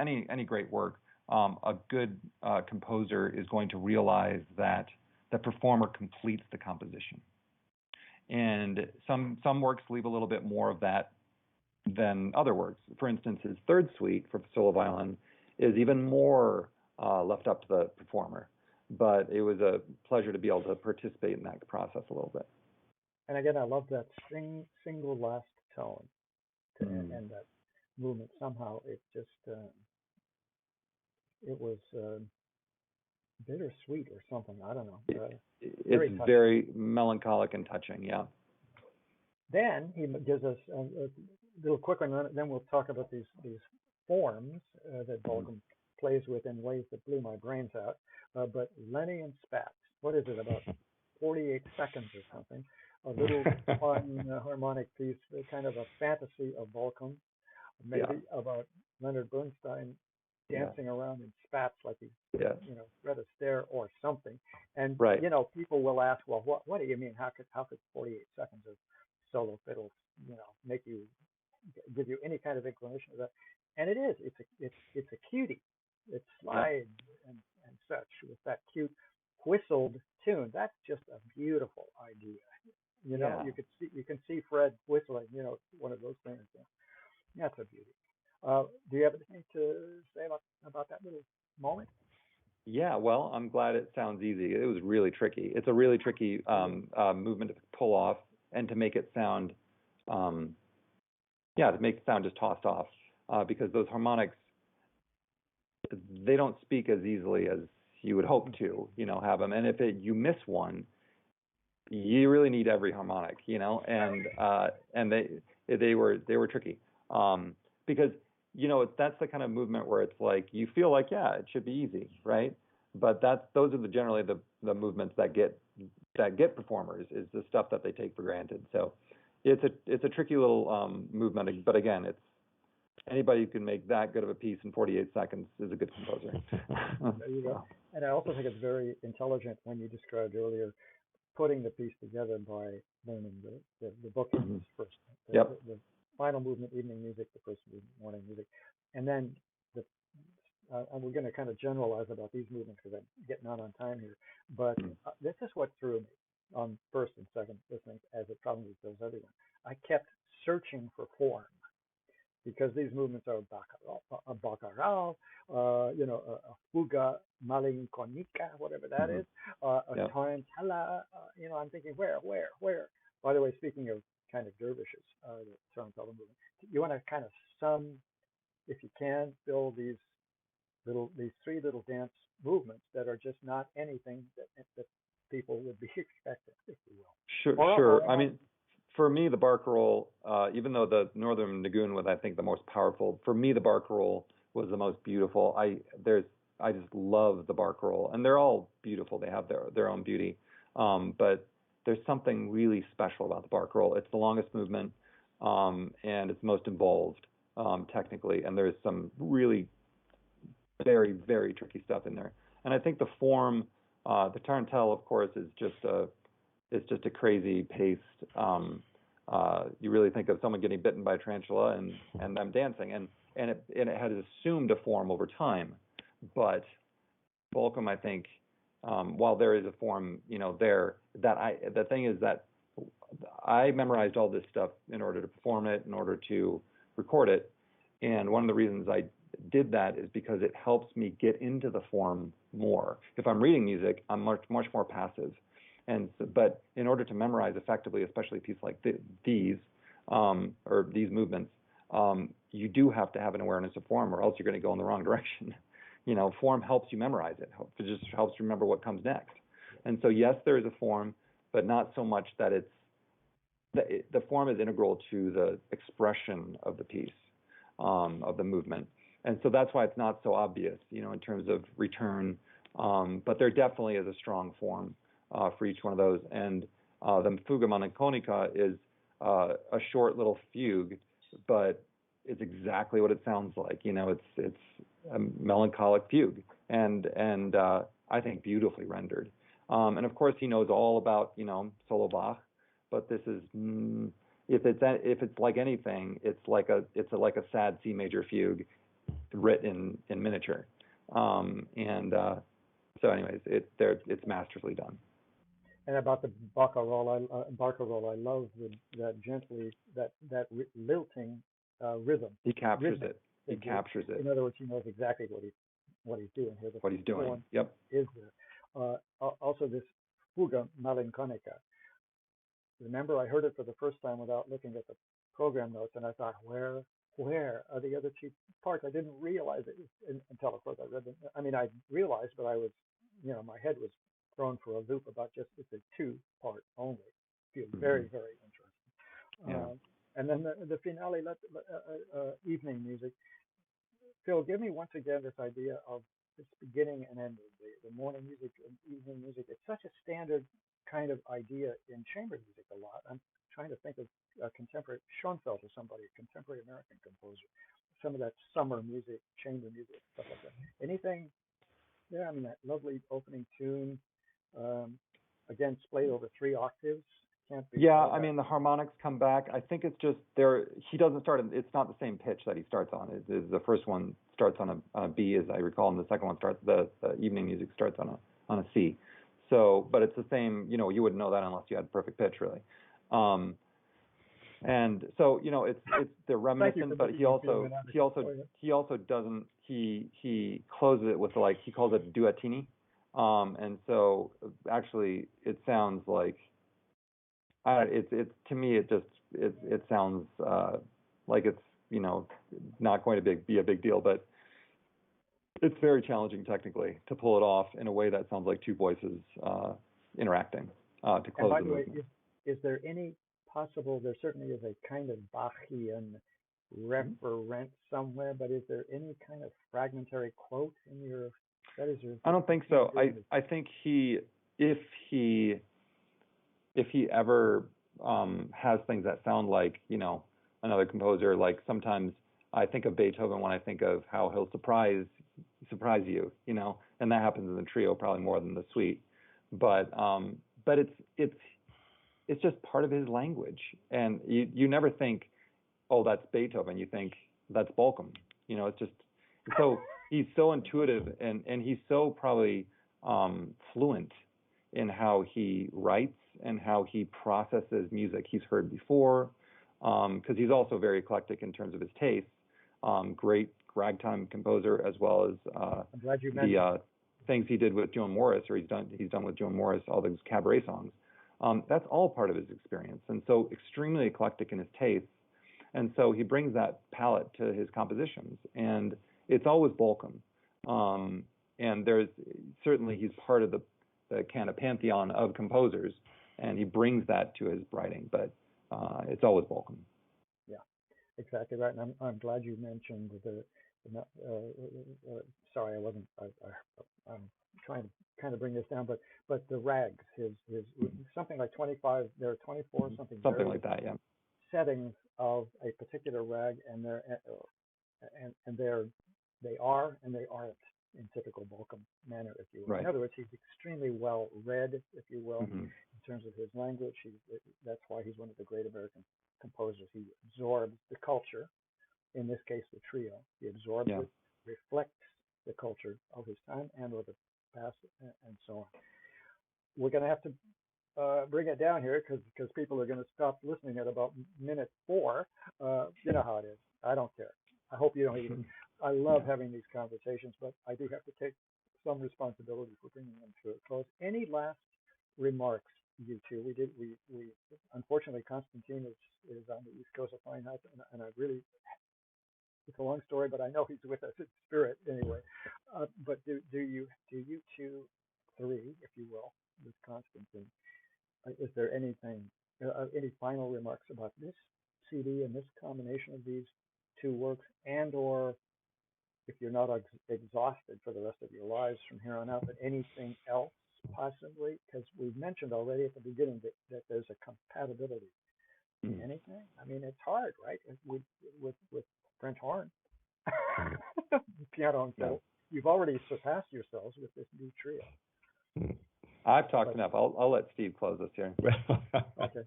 any great work, a good composer is going to realize that the performer completes the composition. And some works leave a little bit more of that than other works. For instance, his third suite for solo violin is even more left up to the performer. But it was a pleasure to be able to participate in that process a little bit. And again, I love that single last tone to end that movement. Somehow it just it was bittersweet or something. I don't know. It's very melancholic and touching. Yeah. Then he gives us a little quicker, and then we'll talk about these forms that Bolcom plays with in ways that blew my brains out. But Lenny and Spats, what is it, about 48 seconds or something? A little fun harmonic piece, kind of a fantasy of Bolcom, maybe about Leonard Bernstein dancing around in spats like he's, Fred Astaire or something. And people will ask, well, what do you mean? How could 48 seconds of solo fiddle, give you any kind of inclination of that? And it is. It's a cutie. It slides and such with that cute whistled tune. That's just a beautiful idea. You can see Fred whistling. One of those things. That's a beauty. Do you have anything to say about that little moment? Yeah, well, I'm glad it sounds easy. It was really tricky. It's a really tricky movement to pull off and to make it sound, just tossed off, because those harmonics, they don't speak as easily as you would hope to, have them. And if you miss one, you really need every harmonic, and they were tricky, because that's the kind of movement where it's like you feel like it should be easy, right? But those are generally the movements that get performers, is the stuff that they take for granted. So it's a tricky little movement, but again, it's anybody who can make that good of a piece in 48 seconds is a good composer. There you go. And I also think it's very intelligent when you described earlier putting the piece together by learning the bookends first. The final movement, evening music, the first movement, morning music, and then the and we're going to kind of generalize about these movements because I'm getting on time here. But this is what threw me on first and second listening, as it probably does everyone. I kept searching for form because these movements are baccarat, a fuga malinconica, whatever that is, a tarantella. I'm thinking where. By the way, speaking of kind of dervishes, the tarantella movement, you want to kind of sum, if you can, fill these three little dance movements that are just not anything that people would be expecting, if you will. Sure. I mean, for me, the barcarolle, even though the Northern Nagoon was, I think, the most powerful, for me, the barcarolle was the most beautiful. I just love the barcarolle, and they're all beautiful. They have their own beauty, but there's something really special about the barcarolle. It's the longest movement, and it's most involved technically, and there's some really very, very tricky stuff in there. And I think the form, the tarantelle, of course, is just a crazy paced. You really think of someone getting bitten by a tarantula and them dancing, and it has assumed a form over time. But Bolcom, I think, while there is a form, the thing is that I memorized all this stuff in order to perform it, in order to record it, and one of the reasons I did that is because it helps me get into the form more. If I'm reading music, I'm much more passive. But in order to memorize effectively, especially a piece like these or these movements, you do have to have an awareness of form, or else you're going to go in the wrong direction. Form helps you memorize it. It just helps you remember what comes next. And so, yes, there is a form, but not so much that the form is integral to the expression of the piece, of the movement. And so that's why it's not so obvious, in terms of return. But there definitely is a strong form for each one of those. And the fuga malinconica is a short little fugue, but it's exactly what it sounds like. It's a melancholic fugue, and I think beautifully rendered. And of course, he knows all about solo Bach, but this is if it's like anything, it's like a sad C major fugue written in miniature. So anyways, it's masterfully done. And about the barcarolle, I love that lilting rhythm. He captures it. He captures it. In other words, he knows exactly what he's doing here. What he's doing. Yep. Is there also this fuga malinconica? Remember, I heard it for the first time without looking at the program notes, and I thought, where are the other two parts? I didn't realize it until, of course, I read them. I mean, I realized, but I was, my head was thrown for a loop about just it's a two-part only. Feels very, very interesting. Yeah. And then the finale, evening music. Phil, give me once again this idea of this beginning and ending, the morning music and evening music. It's such a standard kind of idea in chamber music a lot. I'm trying to think of a contemporary, Schoenfeld or somebody, a contemporary American composer. Some of that summer music, chamber music, stuff like that. Anything? Yeah, I mean, that lovely opening tune, again, splayed over 3 octaves. Can't be. Yeah, I mean, the harmonics come back. I think it's just there. He doesn't start. It's not the same pitch that he starts on. The first one starts on a B, as I recall, and the second one starts. The evening music starts on a C. So, but it's the same. You wouldn't know that unless you had perfect pitch, really. And so, they're reminiscent, but he also doesn't. He closes it with he calls it duettini, and so actually it sounds like. To me it sounds like it's not going to be a big deal, but it's very challenging technically to pull it off in a way that sounds like two voices interacting to close the movement. And by the way, is there any possible? There certainly is a kind of Bachian reference somewhere, but is there any kind of fragmentary quote in your? I don't think so. I think if he ever has things that sound like, another composer, like sometimes I think of Beethoven when I think of how he'll surprise you, and that happens in the trio probably more than the suite. But but it's just part of his language, and you never think, oh, that's Beethoven. You think that's Bolcom. It's just so he's so intuitive, and he's so probably fluent in how he writes and how he processes music he's heard before, because he's also very eclectic in terms of his tastes. Great ragtime composer, as well as I'm glad you mentioned the things he did with Joan Morris, or he's done with Joan Morris, all those cabaret songs. That's all part of his experience, and so extremely eclectic in his tastes. And so he brings that palette to his compositions, and it's always Bolcom. And there's certainly, he's part of the kind of pantheon of composers, and he brings that to his writing, but it's always Bolcom. Yeah, exactly right. And I'm glad you mentioned sorry, I wasn't. I'm trying to kind of bring this down, but the rags, his something like 25. There are 24 something like that. Yeah. Settings of a particular rag, and they are and they aren't in typical Bolcom manner, if you will. Right. In other words, he's extremely well read, if you will, Mm-hmm. in terms of his language. That's why he's one of the great American composers. He absorbs the culture, in this case the trio. He absorbs it, reflects the culture of his time and of the past, and so on. We're going to have to bring it down here because people are going to stop listening at about minute 4. You know how it is. I don't care. I hope you don't either. I love having these conversations, but I do have to take some responsibility for bringing them to a close. Any last remarks, you two? We unfortunately, Constantine is on the East Coast of Fine Arts, and I really, it's a long story, but I know he's with us in spirit anyway. But do you two, three, if you will, with Constantine, is there anything, any final remarks about this CD and this combination of these two works, and or if you're not exhausted for the rest of your lives from here on out, but anything else possibly? Because we've mentioned already at the beginning that there's a compatibility. Anything? I mean, it's hard, right? With French horn, piano and fiddle. You've already surpassed yourselves with this new trio. I've talked enough. I'll let Steve close us here. Okay.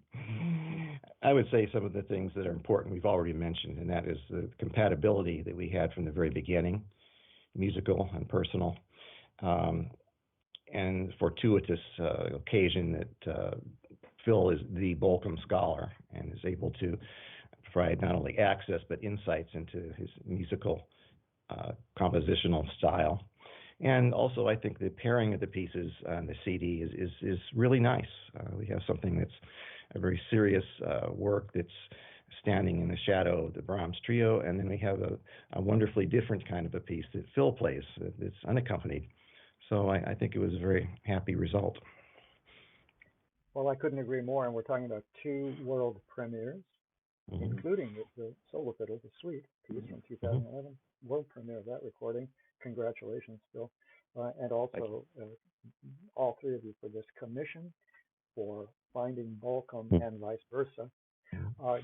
I would say some of the things that are important we've already mentioned, and that is the compatibility that we had from the very beginning, musical and personal, and fortuitous occasion that Phil is the Bolcom scholar and is able to provide not only access but insights into his musical compositional style. And also, I think the pairing of the pieces on the CD is really nice. We have something that's a very serious work that's standing in the shadow of the Brahms Trio, and then we have a wonderfully different kind of a piece that Phil plays that's unaccompanied. So I think it was a very happy result. Well, I couldn't agree more, and we're talking about 2 world premieres, including the solo fiddle, the suite piece from 2011, world premiere of that recording. Congratulations, Phil. And also all 3 of you for this commission, for finding Bolcom and vice versa,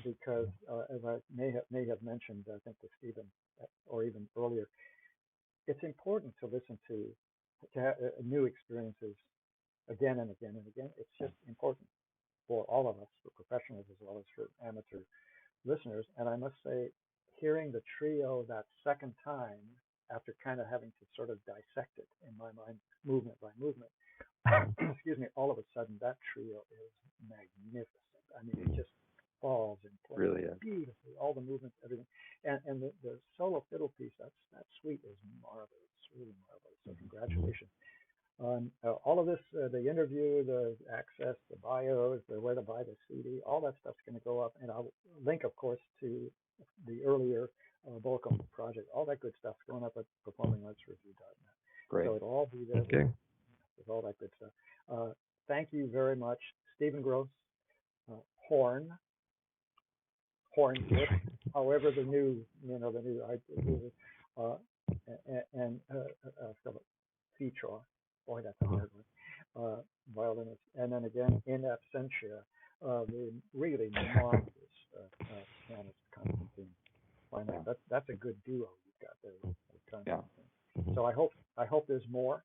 because as I may have mentioned, I think to Stephen, or even earlier, it's important to listen to have, new experiences again and again and again. It's just important for all of us, for professionals as well as for amateur listeners. And I must say, hearing the trio that second time, after kind of having to sort of dissect it in my mind, movement by movement, excuse me, all of a sudden that trio is magnificent. I mean, it just falls in place Really is. beautifully, all the movements, everything. And the solo fiddle piece, that suite is marvelous, really marvelous. So congratulations. All of this, the interview, the access, the bios, the where to buy the CD, all that stuff's going to go up. And I'll link, of course, to the earlier Bolcom project. All that good stuff's going up at performingartsreview.net. Great. So it'll all be there with all that good stuff. Thank you very much, Stephen Gross, horn, however the new and Philip Feature. Boy, that's a hard one. Violinist, and then again in absentia, the really marvelous pianist Constantine. That's a good duo you've got there with Constantine. So I hope there's more.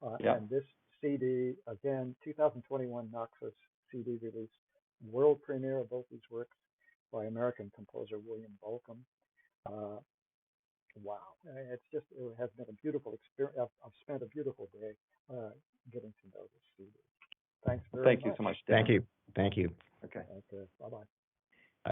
And this CD, again, 2021 Naxos CD release, world premiere of both these works by American composer William Bolcom. Wow, it has been a beautiful experience. I've spent a beautiful day getting to know this CD. Thanks very much. Thank you so much, Dan. Thank you. Okay. Okay, bye-bye.